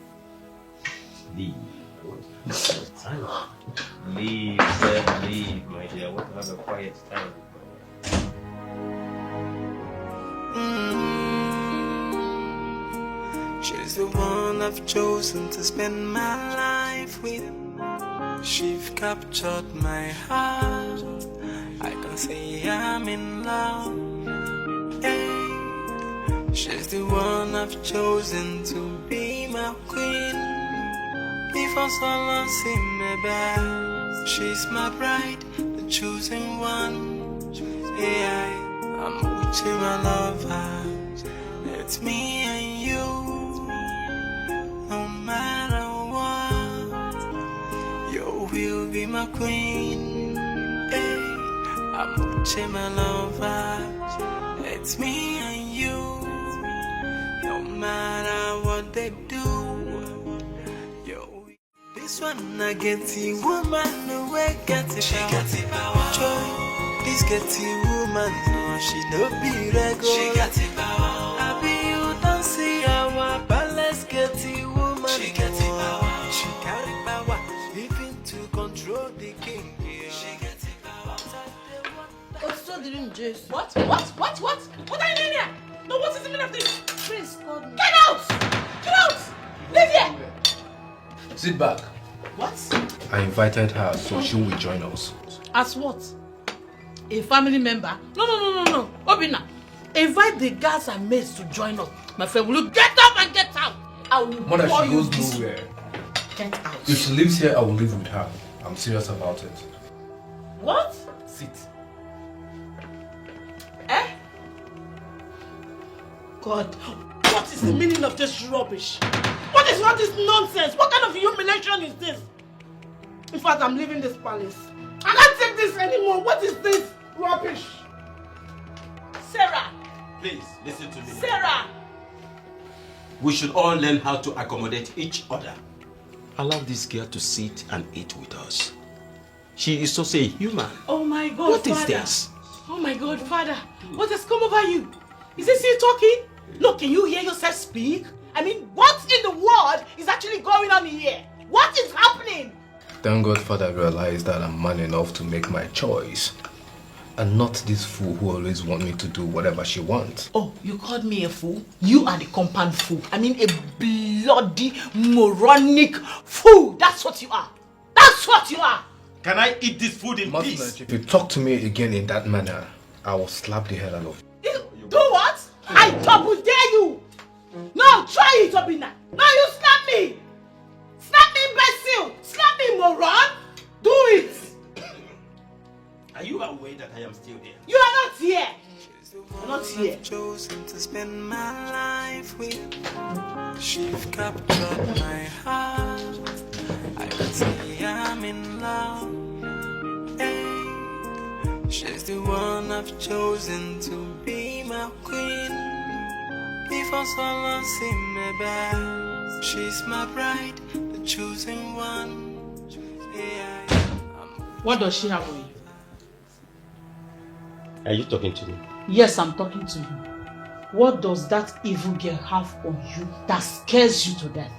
Leave. Leave, my dear. What have a quiet time? She's the one I've chosen to spend my life with. She's captured my heart. I can say I'm in love. Hey. She's the one I've chosen to be my queen. Before so long, see me back. She's my bride, the chosen one. Yeah, I'm with you, my lover. It's me and you. No matter what, you will be my queen. Hey, I'm with you, my lover. It's me and you. No matter what they do. This one I get the woman the way get it. She got it power. Joy, this get the woman no she no be regular. She got it power. I be you don't see our palace get the woman. She got it power. She got it power. Even to control the king. Yeah. She got it power. What's so doing, Jace? What? What are you doing here? No, what is the meaning of this? Prince called me. Get out! Get out! Leave here! Sit back. What? I invited her so she will join us. As what? A family member? No. Obina, invite the guards and maids to join us. My friend, will you get up and get out? I will Mother, pour she you goes this. nowhere. Get out. If she lives here, I will live with her. I'm serious about it. What? Sit. Eh? God, what is the meaning of this rubbish? What is all this nonsense? What kind of humiliation is this? In fact, I'm leaving this palace. I can't take this anymore. What is this rubbish? Sarah! Please, listen to me. Sarah! We should all learn how to accommodate each other. Allow this girl to sit and eat with us. She is also a human. Oh my God, What is Father. this? Oh my God, Father. What has come over you? Is this you talking? Look, can you hear yourself speak? I mean, what in the world is actually going on here? What is happening? Thank God Father realized that I'm man enough to make my choice. And not this fool who always wants me to do whatever she wants. Oh, you called me a fool? You are the compound fool. I mean, a bloody, moronic fool. That's what you are. That's what you are. Can I eat this food in peace? Masnach, if you talk to me again in that manner, I will slap the hell out of you. Do what? I double dare you! No, try it, Obina! No, you slap me! Slap me, imbecile! Slap me, moron! Do it! Are you aware that I am still here? You are not here! You're not here. I've chosen to spend my life with. She's captured my heart. I can see I'm in love. Hey, she's the one I've chosen to be my queen. Before someone see me back, she's my bride, the chosen one. Yeah, What does she have on you? Are you talking to me? Yes, I'm talking to you. What does that evil girl have on you that scares you to death?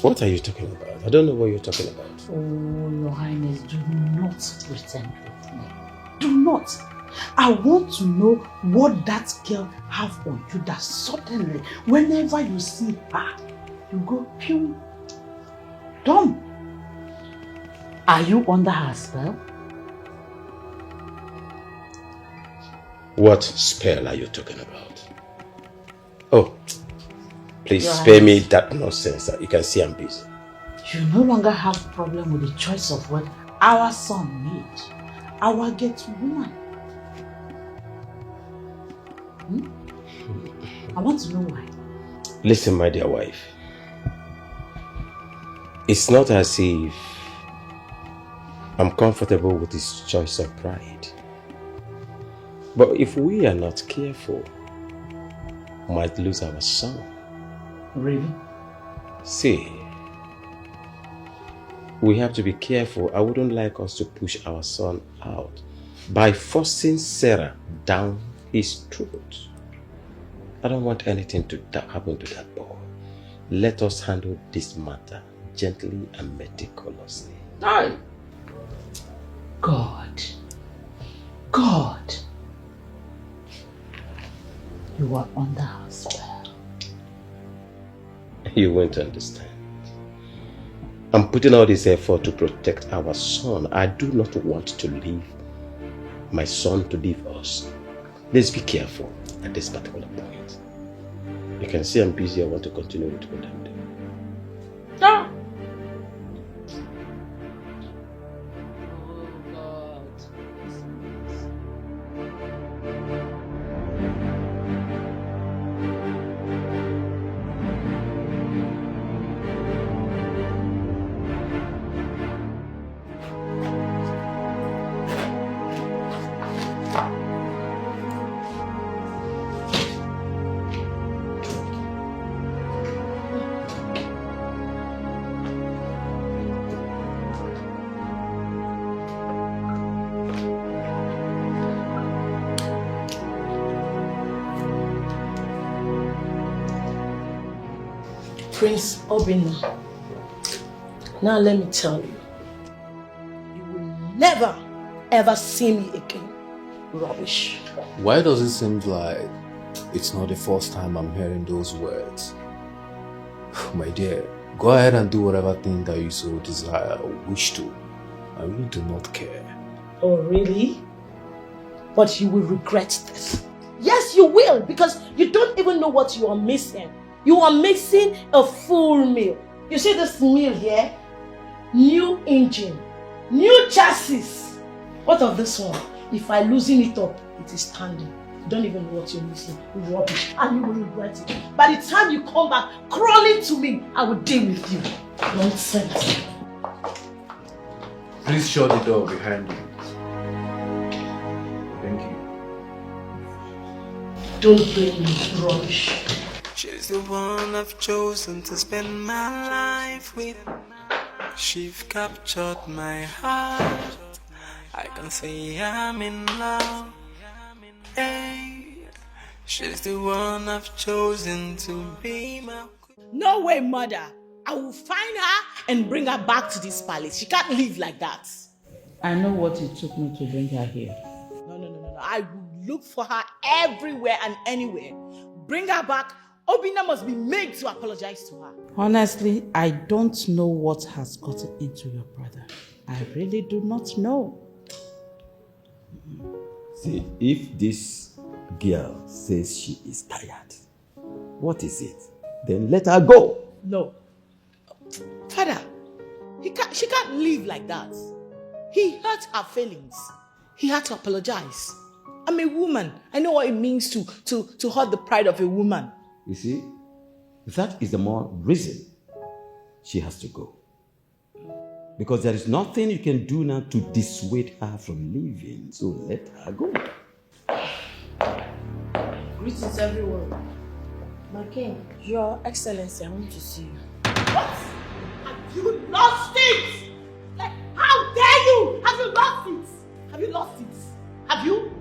What are you talking about? I don't know what you're talking about. Oh, Your Highness, do not pretend with me. Do not. I want to know what that girl have on you that suddenly, whenever you see her, you go pew. Dumb. Are you under her spell? What spell are you talking about? Oh, please Your spare me Highness, that nonsense. You can see I'm busy. you no longer have a problem with the choice of what our son made. Our get woman. I want to know why. Listen, my dear wife. It's not as if I'm comfortable with this choice of pride. But if we are not careful, we might lose our son. Really? See, we have to be careful. I wouldn't like us to push our son out by forcing Sarah down his throat. I don't want anything to happen to that boy. Let us handle this matter gently and meticulously. No. God. God. You are under her spell. You won't understand. I'm putting all this effort to protect our son. I do not want to leave my son to leave us. Let's be careful at this particular point. You can see I'm busy. I want to continue with what I'm doing. No. Prince Obina, now let me tell you, you will never ever see me again. Rubbish. Why does it seem like it's not the first time I'm hearing those words? My dear, go ahead and do whatever thing that you so desire or wish to. I really do not care. Oh, really? But you will regret this. Yes, you will, because you don't even know what you are missing. You are missing a full meal. You see this meal here? New engine, new chassis. What of this one? If I loosen it up, it is standing. You don't even know what you're missing. Rubbish. And you will regret it. By the time you come back crawling to me, I will deal with you. Nonsense. Please shut the door behind you. Thank you. Don't blame me. Rubbish. she's the one I've chosen to spend my life with. She's captured my heart. I can say I'm in love. Hey, she's the one I've chosen to be my queen. No way, mother. I will find her and bring her back to this palace. She can't live like that. I know what it took me to bring her here. No. I will look for her everywhere and anywhere. Bring her back Obina must be made to apologize to her. Honestly, I don't know what has gotten into your brother. I really do not know. See, if this girl says she is tired, what is it? Then let her go. No. Father, she can't live like that. He hurt her feelings. He had to apologize. I'm a woman. I know what it means to hurt the pride of a woman. You see, that is the more reason she has to go. Because there is nothing you can do now to dissuade her from leaving. So let her go. Greetings, everyone. My king, Your Excellency, I want to see you. What? Have you lost it? Like, how dare you? Have you lost it? Have you lost it? Have you?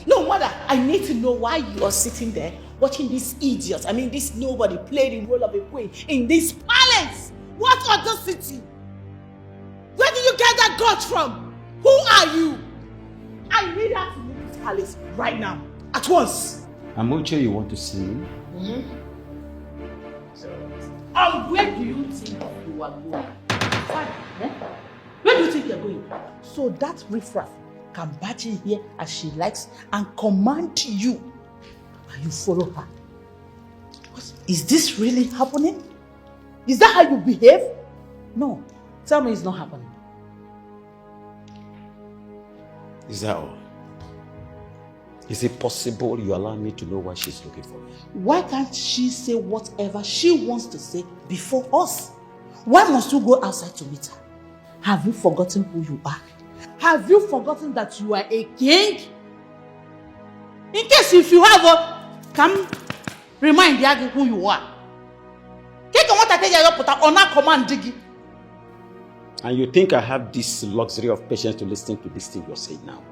No, mother, I need to know why you are sitting there watching these idiots. I mean, this nobody play the role of a queen in this palace. What other city? Where did you get that guts from? Who are you? I need her to leave this palace right now. At once. Amuche, you want to see me? Mm-hmm. Where do you think you are going? Father, where do you think you are going? So that riffraff can barge in here as she likes and command you, and you follow her. Is this really happening? Is that how you behave? No. Tell me it's not happening. Is that all? Is it possible you allow me to know why she's looking for me? Why can't she say whatever she wants to say before us? Why must you go outside to meet her? Have you forgotten who you are? Have you forgotten that you are a king? In case if you have come remind Yagi who you are. And you think I have this luxury of patience to listen to this thing you're saying now?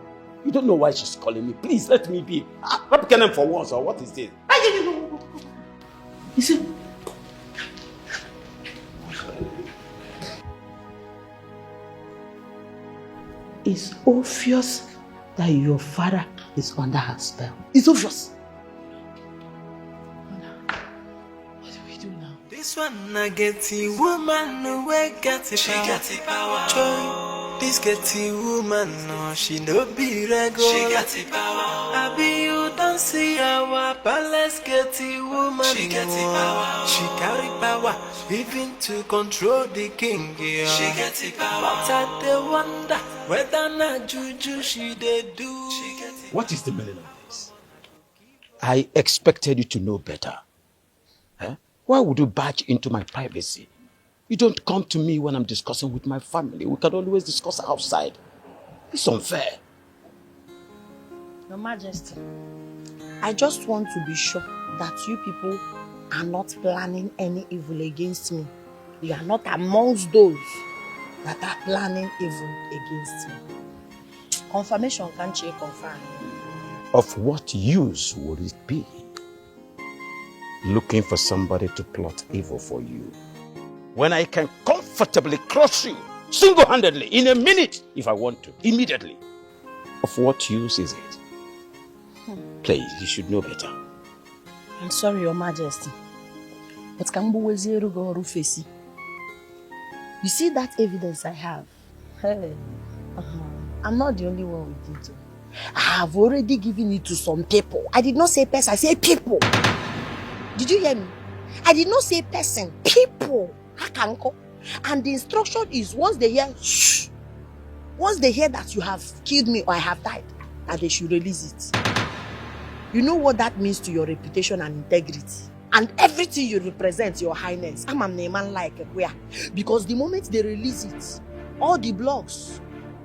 You don't know why she's calling me. Please let me be. What can I for once, or what is this? You see, it's obvious that your father is under her spell. It's obvious. What do we do now? This one I get the woman who got the power. She got the power. Joy. This get the woman, no, she no be regular. She got the power. I be you don't see our palace get the woman. She got the power. She carry power, even to control the king. Yeah. She got the power. But I dey wonder whether na juju she dey do. What is the meaning of this? I expected you to know better. Huh? Why would you barge into my privacy? You don't come to me when I'm discussing with my family. We can always discuss outside. It's unfair. Your Majesty, I just want to be sure that you people are not planning any evil against me. You are not amongst those that are planning evil against me. Confirmation can't you confirm? Of what use would it be? Looking for somebody to plot evil for you, when I can comfortably crush you single-handedly in a minute if I want to, immediately. Of what use is it? Please, you should know better. I'm sorry, Your Majesty, but you see that evidence I have? Hey, I'm not the only one with it. I have already given it to some people. I did not say person, I say people. Did you hear me? I did not say person, people. And the instruction is once they hear shh, once they hear that you have killed me or I have died, that they should release it. You know what that means to your reputation and integrity and everything you represent, Your Highness. I'm a man like where, because the moment they release it, all the blogs,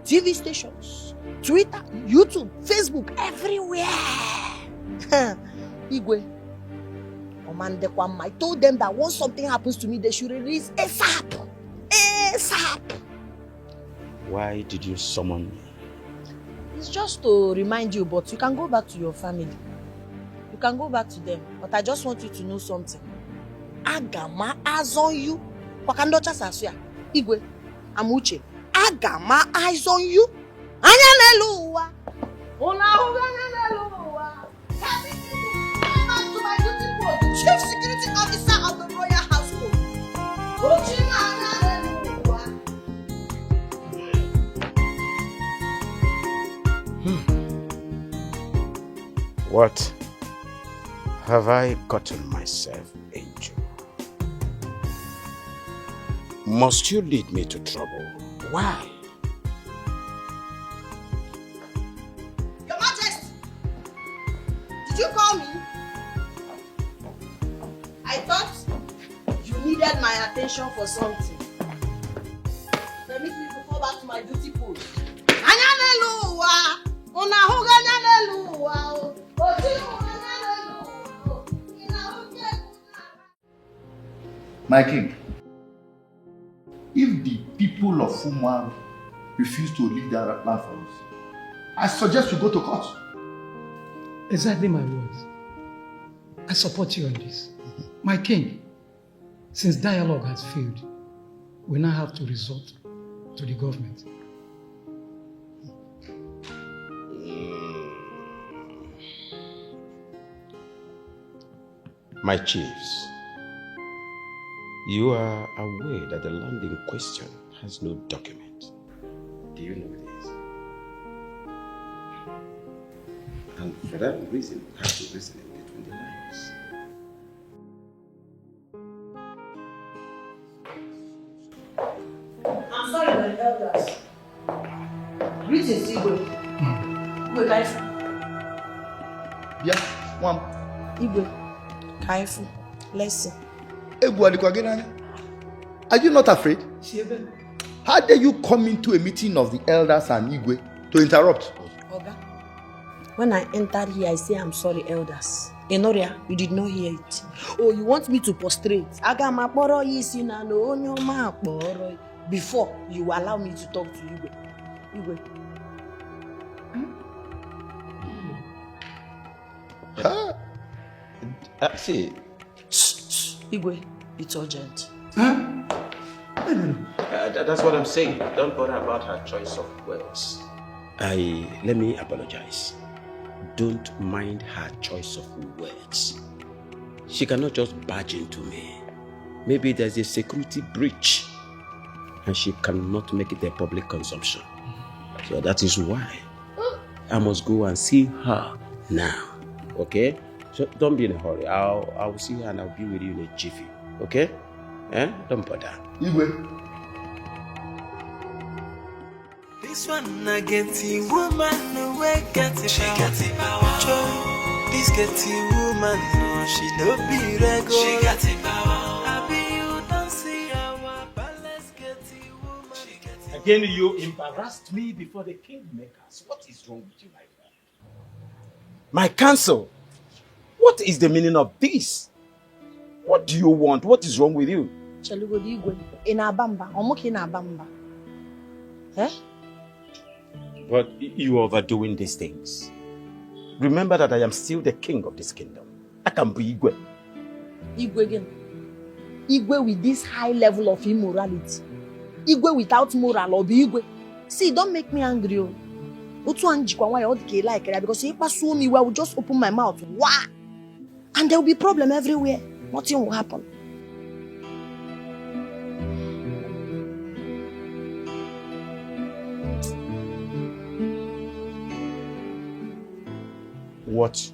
TV stations, Twitter, YouTube, Facebook, everywhere. Igwe. I told them that once something happens to me, they should release ASAP. ASAP. Why did you summon me? It's just to remind you, but you can go back to your family. You can go back to them. But I just want you to know something. Agama eyes on you. Wakandocha Sasuya. Igwe. Amuche. Agama eyes on you. Anyaneluwa. Chief Security What have I gotten myself into? Must you lead me to trouble? Why? Your Majesty, did you call me? I thought you needed my attention for something. Permit me to fall back to my duty post. My king, if the people of Fumwa refuse to leave their land for us, I suggest we go to court. Exactly my words. I support you on this. My king, since dialogue has failed, we now have to resort to the government. My chiefs, you are aware that the land in question has no document. Do you know this? And for that reason, we have to reason in between the lines. I'm sorry, my elders. Greetings, Igwe. Igwe Kaifu. Yeah, Mom. Igwe Kaifu. Listen. Are you not afraid? How dare you come into a meeting of the elders and Igwe to interrupt? Oga, when I entered here, I say I'm sorry, elders. Enoria, you did not hear it. Oh, you want me to prostrate? Before you allow me to talk to Igwe. Igwe. See. Igwe, it's urgent. That's what I'm saying. Don't bother about her choice of words. Let me apologize. Don't mind her choice of words. She cannot just barge into me. Maybe there's a security breach and she cannot make it a public consumption. So that is why I must go and see her now. Okay? So don't be in a hurry. I'll see her and I'll be with you in a jiffy. Okay? Don't bother. This one I get the woman away get it. She got it power. This get the woman no, she no be regular. She got it power. I be you don't see our palace get the woman. Again, you embarrassed me before the kingmakers. What is wrong with you like that? My counsel, what is the meaning of this? What do you want? What is wrong with you? But you are overdoing these things. Remember that I am still the king of this kingdom. I can be Igwe. Igwe again. Igwe with this high level of immorality. Igwe without moral or be Igwe. See, don't make me angry. Because if I saw me, I will just open my mouth. Wah! And there will be problem everywhere. Nothing will happen. What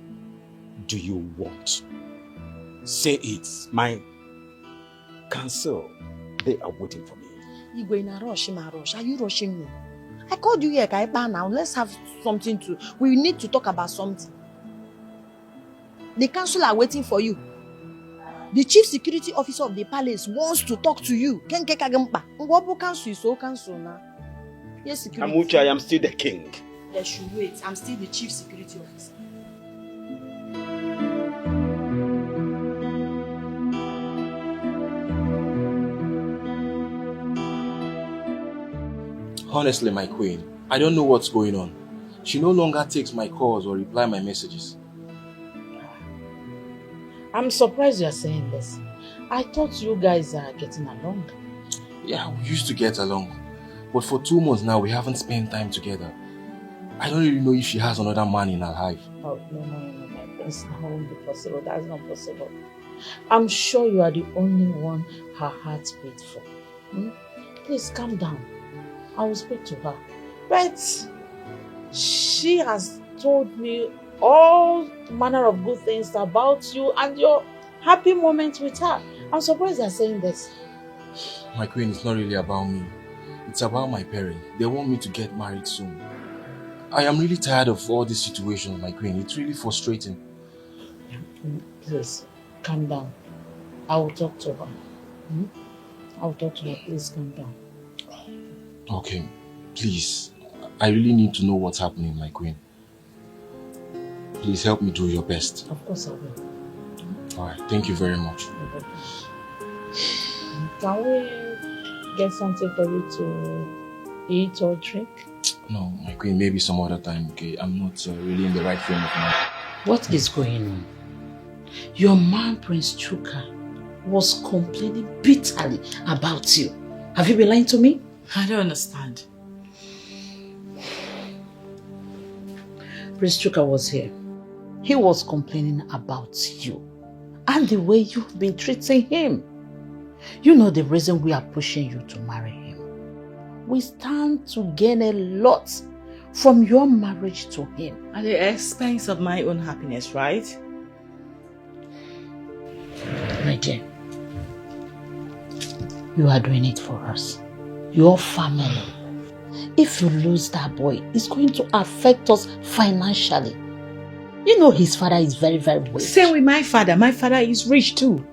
do you want? Say it. My counsel, they are waiting for me. Igwe in a rush, are you rushing me? I called you here, Kaipa, now. Let's have something to... We need to talk about something. The council are waiting for you. The chief security officer of the palace wants to talk to you. Ngwabu council is so council now. Yes, security. Amucha, I am still the king. They should wait. I'm still the chief security officer. Honestly, my queen, I don't know what's going on. She no longer takes my calls or reply my messages. I'm surprised you're saying this. I thought you guys are getting along. Yeah, we used to get along. But for 2 months now, we haven't spent time together. I don't really know if she has another man in her life. Oh, no, my prince. That won't be possible. That's not possible. I'm sure you are the only one her heart beats for. Please calm down. I will speak to her. But she has told me all manner of good things about you and your happy moments with her. I'm surprised they're saying this. My queen, it's not really about me. It's about my parents. They want me to get married soon. I am really tired of all this situation, my queen. It's really frustrating. Please, calm down. I will talk to her. I will talk to her. Please calm down. Okay, please. I really need to know what's happening, my queen. Please help me do your best. Of course I will. Alright, thank you very much. Can we get something for you to eat or drink? No, my queen, maybe some other time, okay? I'm not really in the right frame of mind. What is going on? Your man, Prince Chuka, was complaining bitterly about you. Have you been lying to me? I don't understand. Prince Chuka was here. He was complaining about you and the way you've been treating him. You know the reason we are pushing you to marry him. We stand to gain a lot from your marriage to him. At the expense of my own happiness, right? Recheal, you are doing it for us. Your family. If you lose that boy, it's going to affect us financially. You know his father is very, very rich. Same with my father. My father is rich too.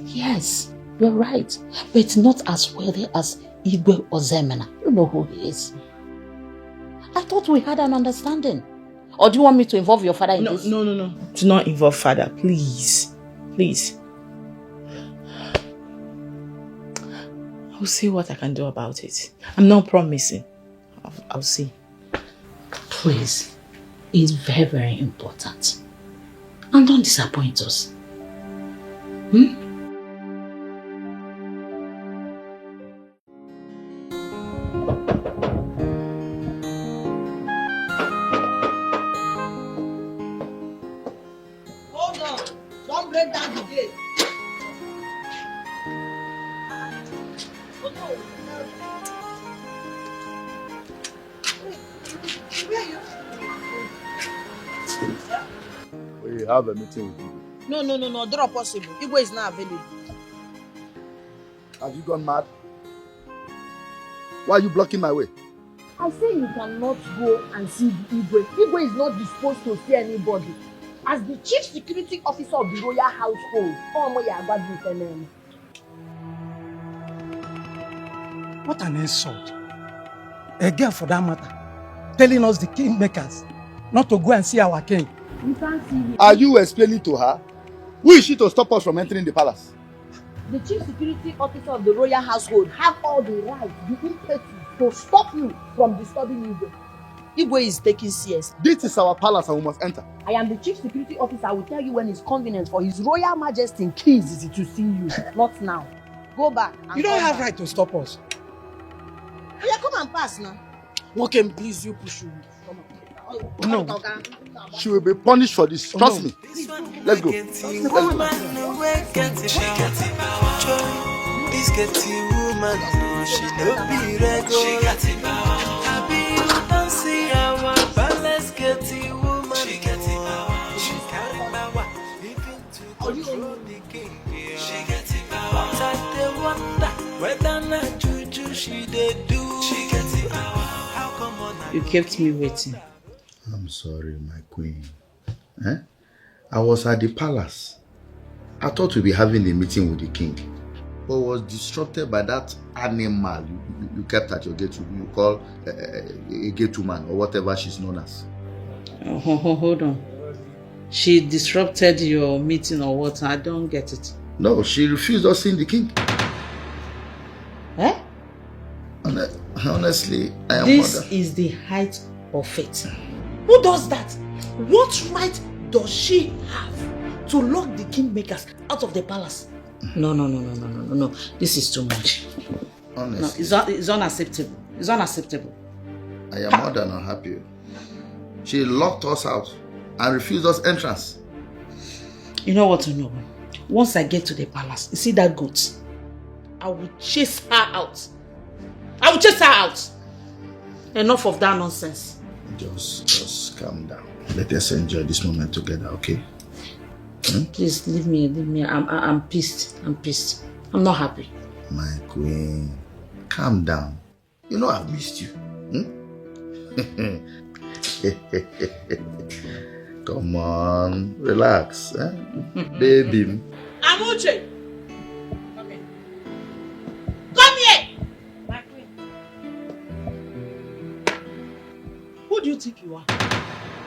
Yes, you're right. But not as wealthy as Igwe Ozemena. You know who he is. I thought we had an understanding. Or do you want me to involve your father in this? No. Do not involve father, please. Please. I'll see what I can do about it. I'm not promising. I'll see. Please. It's very, very important. And don't disappoint us. Hold on. Don't break down the gate. We have a meeting with you. No. Not possible. Igwe is not available. Have you gone mad? Why are you blocking my way? I say you cannot go and see Igwe. Igwe is not disposed to see anybody. As the chief security officer of the royal household, What an insult. A girl for that matter, telling us the kingmakers not to go and see our king. You can't see him. Are you explaining to her? Who is she to stop us from entering the palace? The chief security officer of the royal household have all the right, the impetus to stop you from disturbing Igwe. Igwe is taking CS. This is our palace and we must enter. I am the chief security officer. I will tell you when it's convenient for His Royal Majesty Kings to see you. Not now. Go back. You don't have right to stop us. Yeah, come and pass now. Okay, please, you push you. Come on. No. She will be punished for this. Trust me. Let's go. This getting woman, no, she no be regular. She got it power. Happy you don't see our palace getting woman. She got it power. She carry power. Even to control the king. She got it power. But they wonder whether not juju she they do. She got it power. How come on? You kept me waiting. I'm sorry, my queen. I was at the palace. I thought we'd be having a meeting with the king, but was disrupted by that animal you kept at your gate. You call a gate woman or whatever she's known as. Hold on. She disrupted your meeting or what? I don't get it. No, she refused us seeing the king. Eh? Honestly, I am This wondering. is the height of it. Who does that? What right does she have to lock the kingmakers out of the palace? No. This is too much. Honestly. No, it's unacceptable. It's unacceptable. I am more than unhappy. She locked us out and refused us entrance. You know what to know? Once I get to the palace, you see that goat? I will chase her out. I will chase her out. Enough of that nonsense. Just calm down. Let us enjoy this moment together, okay? Please leave me. I'm pissed. I'm not happy. My queen, calm down. You know I've missed you. Come on, relax, baby. Amuche! Come here! My queen. Who do you think you are?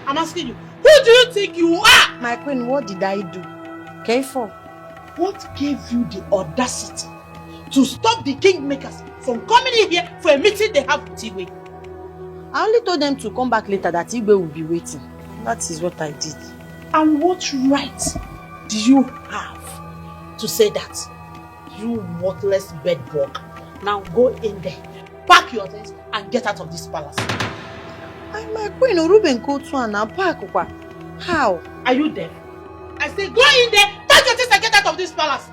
I'm asking you. Who do you think you are? My queen, what did I do? Careful. What gave you the audacity to stop the kingmakers from coming in here for a meeting they have with Igwe? I only told them to come back later, that Igwe will be waiting. That is what I did. And what right do you have to say that? You worthless bedbug. Now go in there, pack your things and get out of this palace. My queen, Ruben go to an park. How? Are you deaf? I say go in there, pack your things and get out of this palace.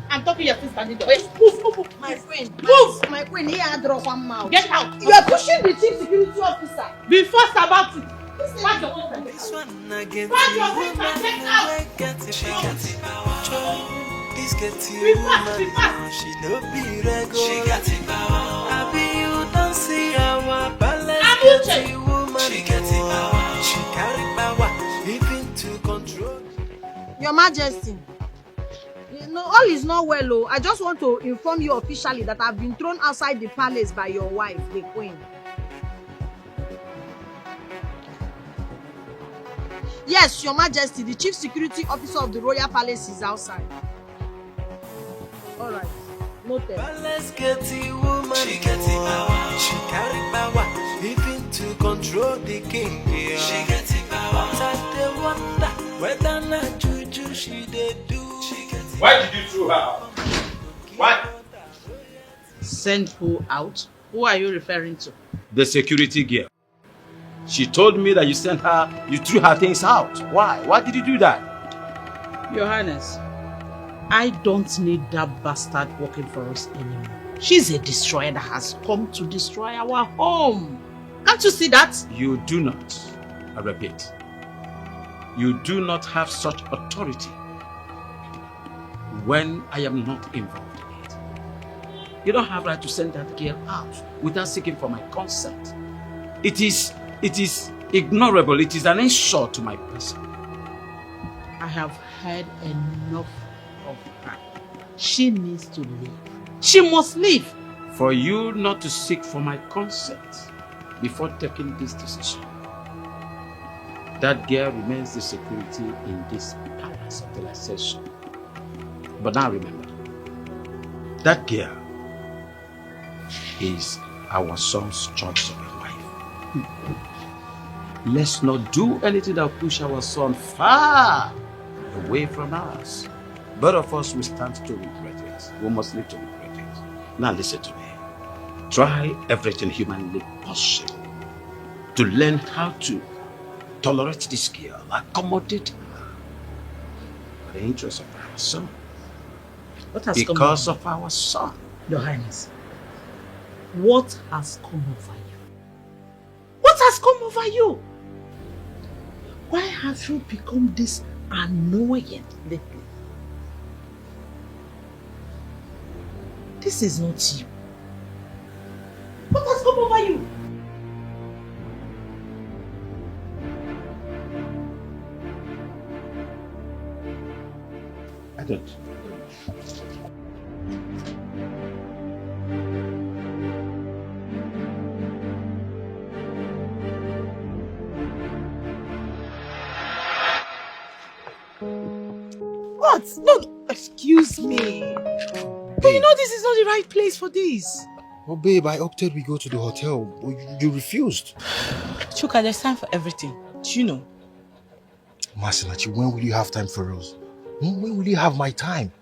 I'm talking your things standing there. Move. My queen. Move. My queen, here I draw one mouth. Get out. You are pushing the chief security officer. Be fast about it. Pack your things This one again. Pack your things and get out. This get you woman, she no be regular. She got it power. I be you don't see our balance. Get you woman, she get it power. She carry power, even to control. Your Majesty, you know, all is not well. Oh, I just want to inform you officially that I've been thrown outside the palace by your wife, the queen. Yes, Your Majesty, the chief security officer of the royal palace is outside. All right, noted. Balance get you woman, she get it power. She carry power, even to control the king. Yeah. She get it power. I wonder whether not juju she did do. Why did you throw her out? Why? Send who out? Who are you referring to? The security girl. She told me that you sent her, you threw her things out. Why? Why did you do that? Your Highness, I don't need that bastard working for us anymore. She's a destroyer that has come to destroy our home. Can't you see that? You do not, I repeat, you do not have such authority when I am not involved in it. You don't have right to send that girl out without seeking for my consent. It is ignorable. It is an insult to my person. I have had enough of her. She needs to leave. She must leave. For you not to seek for my consent before taking this decision, that girl remains the security in this palace until I say so. But now remember, that girl is our son's choice of a wife. Let's not do anything that will push our son far away from us. Both of us will stand to regret it. We must live to regret it. Now listen to me. Try everything humanly possible to learn how to tolerate this girl, accommodate her for the interest of our son. What has because of our son. Your Highness, what has come over you? What has come over you? Why have you become this annoying lately? This is not you. What has come over you? I don't. What? No, excuse me. But you know this is not the right place for this. Oh babe, I opted we go to the hotel. You refused. Chuka, there's time for everything. Do you know? Masinachi, when will you have time for us? When will you have my time?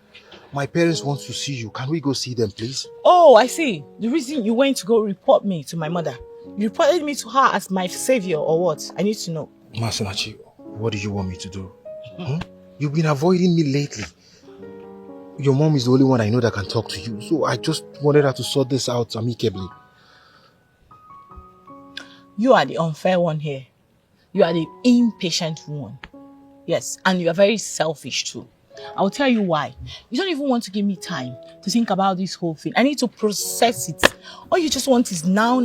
My parents want to see you. Can we go see them, please? Oh, I see. The reason you went to go report me to my mother. You reported me to her as my savior or what? I need to know. Masinachi, what do you want me to do? You've been avoiding me lately. Your mom is the only one I know that can talk to you. So I just wanted her to sort this out amicably. You are the unfair one here. You are the impatient one. Yes, and you are very selfish too. I'll tell you why. You don't even want to give me time to think about this whole thing. I need to process it. All you just want is now,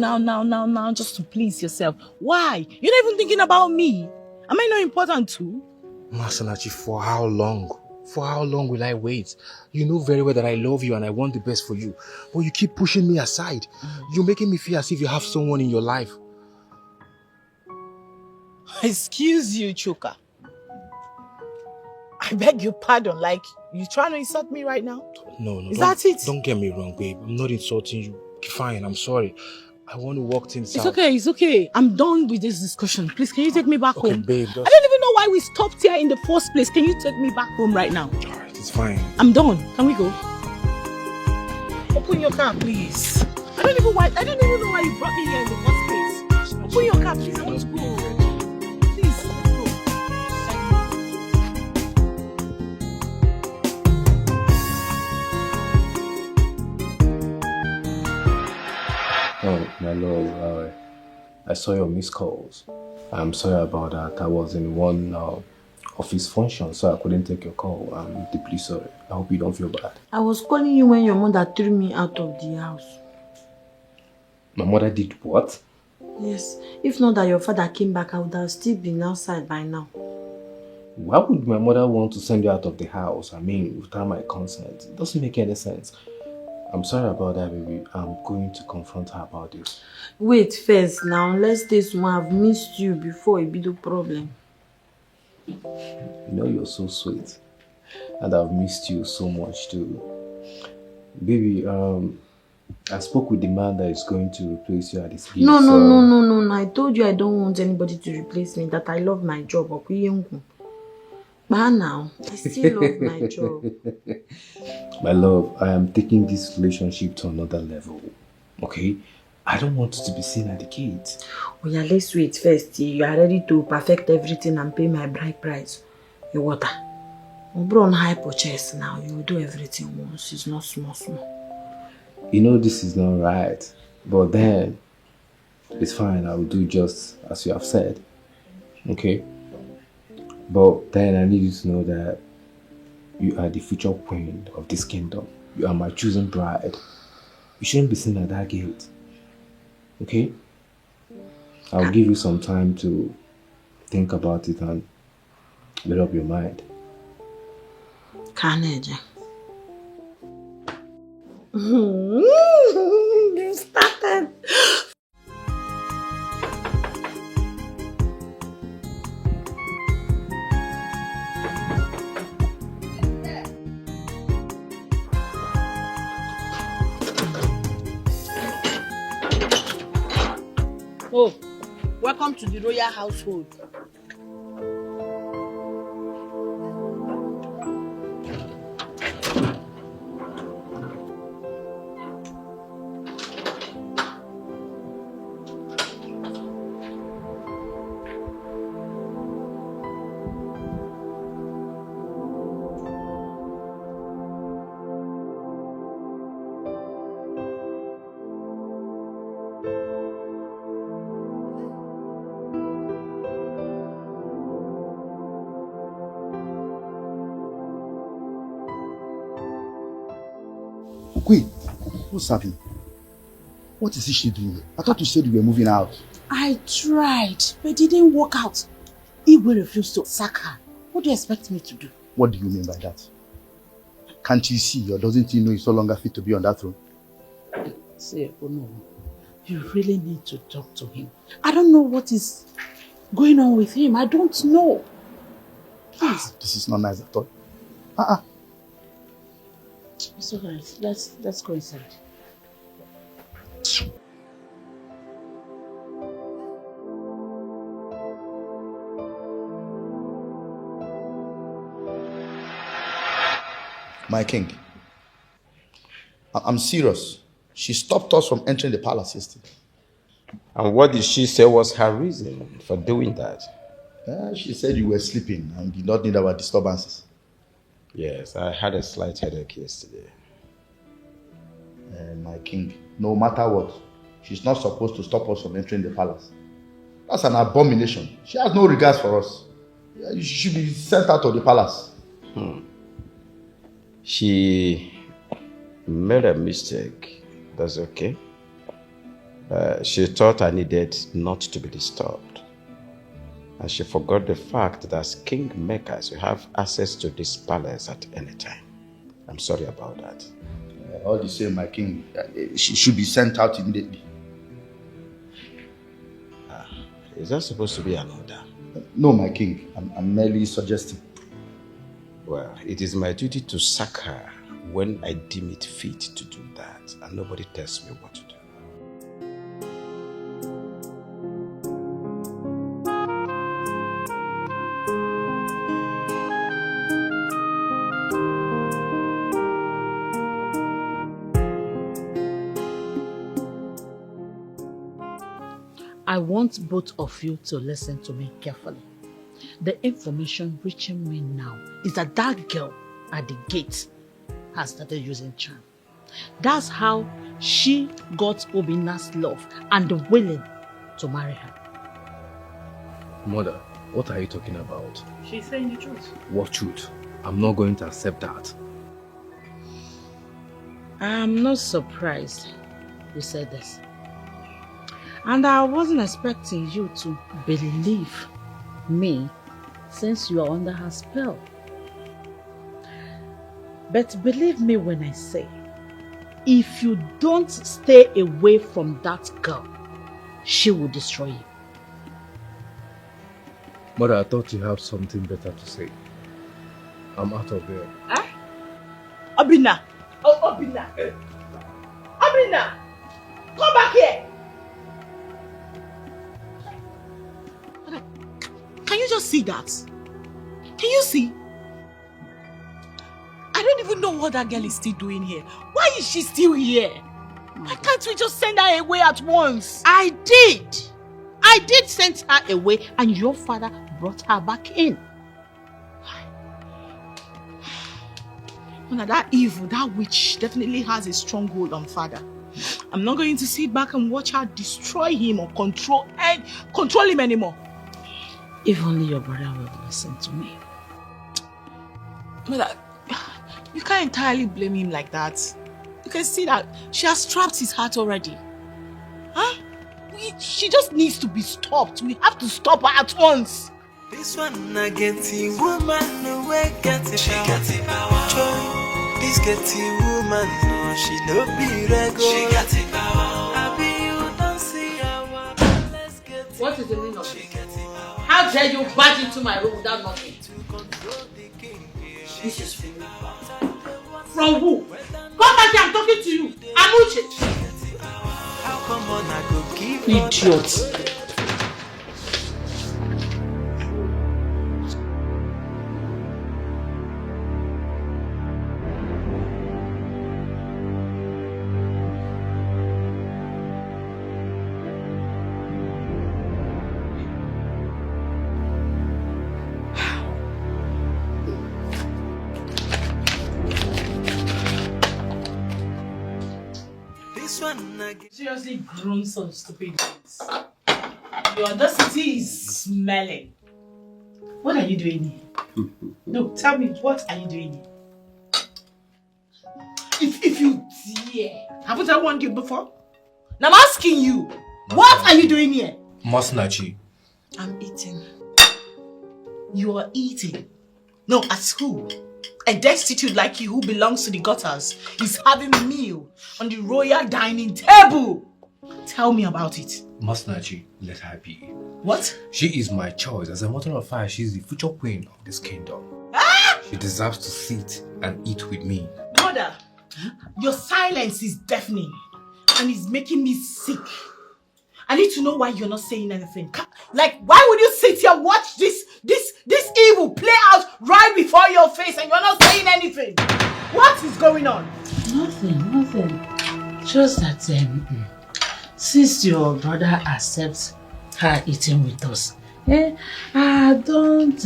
just to please yourself. Why? You're not even thinking about me. Am I not important too? Masanachi, for how long? For how long will I wait? You know very well that I love you and I want the best for you. But you keep pushing me aside. You're making me feel as if you have someone in your life. Excuse you, Chuka. I beg your pardon. Like, you trying to insult me right now? No. Is that it? Don't get me wrong, babe. I'm not insulting you. Fine, I'm sorry. I want to work things out. It's okay. I'm done with this discussion. Please, can you take me back home? Babe, I don't even know why we stopped here in the first place. Can you take me back home right now? Alright, it's fine. I'm done. Can we go? Open your car, please. I don't even know why you brought me here in the first place. Open your car, please. I want to go. Please, let's go. Oh, my lord, I saw your missed calls. I'm sorry about that. I was in one office function, so I couldn't take your call. I'm deeply sorry. I hope you don't feel bad. I was calling you when your mother threw me out of the house. My mother did what? Yes. If not that your father came back, I would have still been outside by now. Why would my mother want to send you out of the house? I mean, without my consent. It doesn't make any sense. I'm sorry about that, baby. I'm going to confront her about this. Wait first now. Let's this one. I've missed you before it be the problem. You know you're so sweet. And I've missed you so much too. Baby, I spoke with the man that is going to replace you at this gate. No. I told you I don't want anybody to replace me, that I love my job. But now, I still love my job. My love, I am taking this relationship to another level. Okay? I don't want it to be seen at the gate. Oh yeah, let's wait first. You are ready to perfect everything and pay my bride price. Your water. Bro, on hyper chest now. You will do everything once. It's not small. You know this is not right. But then, it's fine. I will do just as you have said. Okay? But then I need you to know that you are the future queen of this kingdom. You are my chosen bride. You shouldn't be seen at that gate. Okay? I'll give you some time to think about it and make up your mind. Carnage. You started. Oh, welcome to the royal household. Wait, what's happening? What is she doing here? I thought you said you were moving out. I tried, but it didn't work out. Igwe refused to sack her. What do you expect me to do? What do you mean by that? Can't you see, or doesn't he know he's no longer fit to be on that throne? See, no, you really need to talk to him. I don't know what is going on with him. I don't know. Please. This is not nice at all. It's alright. Let's go inside. My king, I'm serious. She stopped us from entering the palace yesterday. And what did she say was her reason for doing that? She said you were sleeping and did not need our disturbances. Yes, I had a slight headache yesterday. My king, no matter what, she's not supposed to stop us from entering the palace. That's an abomination. She has no regards for us. She should be sent out of the palace. She made a mistake. That's okay. She thought I needed not to be disturbed. And she forgot the fact that as kingmakers, you have access to this palace at any time. I'm sorry about that. All the same, my king, she should be sent out immediately. Is that supposed to be an order? No, my king. I'm merely suggesting. Well, it is my duty to sack her when I deem it fit to do that, and nobody tells me what to do. I want both of you to listen to me carefully. The information reaching me now is that that girl at the gate has started using charm. That's how she got Obinna's love and willing to marry her. Mother, what are you talking about? She's saying the truth. What truth? I'm not going to accept that. I'm not surprised you said this. And I wasn't expecting you to believe me since you are under her spell. But believe me when I say, if you don't stay away from that girl, she will destroy you. Mother, I thought you had something better to say. I'm out of there. Huh? Obinna! Oh, Obinna! Obinna! Come back here! Can you just see that? Can you see? I don't even know what that girl is still doing here. Why is she still here? Why can't we just send her away at once? I did send her away and your father brought her back in. Now that evil, that witch definitely has a stronghold on father. I'm not going to sit back and watch her destroy him or control him anymore. If only your brother will listen to me. Mother, you can't entirely blame him like that. You can see that she has trapped his heart already. Huh? She just needs to be stopped. We have to stop her at once. This one I get the woman no way get it. She got the power. Joy, this get the woman no, she no be regular. She got the power. I be you don't see her. Let's get it. What is the meaning of this? How dare you barge into my room without knocking? This is from you. From who? Come back here, I'm talking to you. Amuche. How come on I go give Idiot. Seriously grown some stupid things. Your audacity is smelling. What are you doing here? No, tell me, what are you doing here? If you dare, haven't I warned you before? Now I'm asking you, what are you doing here? Masnachi. I'm eating. You are eating? No, at who? A destitute like you who belongs to the gutters is having a meal on the royal dining table. Tell me about it. Masnachi, let her be. What? She is my choice. As a matter of fact, she is the future queen of this kingdom. Ah! She deserves to sit and eat with me. Mother, your silence is deafening and it's making me sick. I need to know why you're not saying anything. Like, why would you sit here and watch this evil play out right before your face and you're not saying anything? What is going on? Nothing. Just that since your brother accepts her eating with us, I don't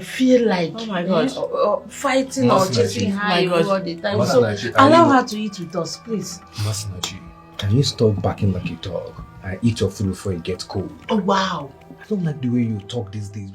feel like fighting or chasing her all the time. So allow her to eat with us, please. Masnachi, can you stop barking like a dog and eat your food before it gets cold. Oh, wow. I don't like the way you talk these days.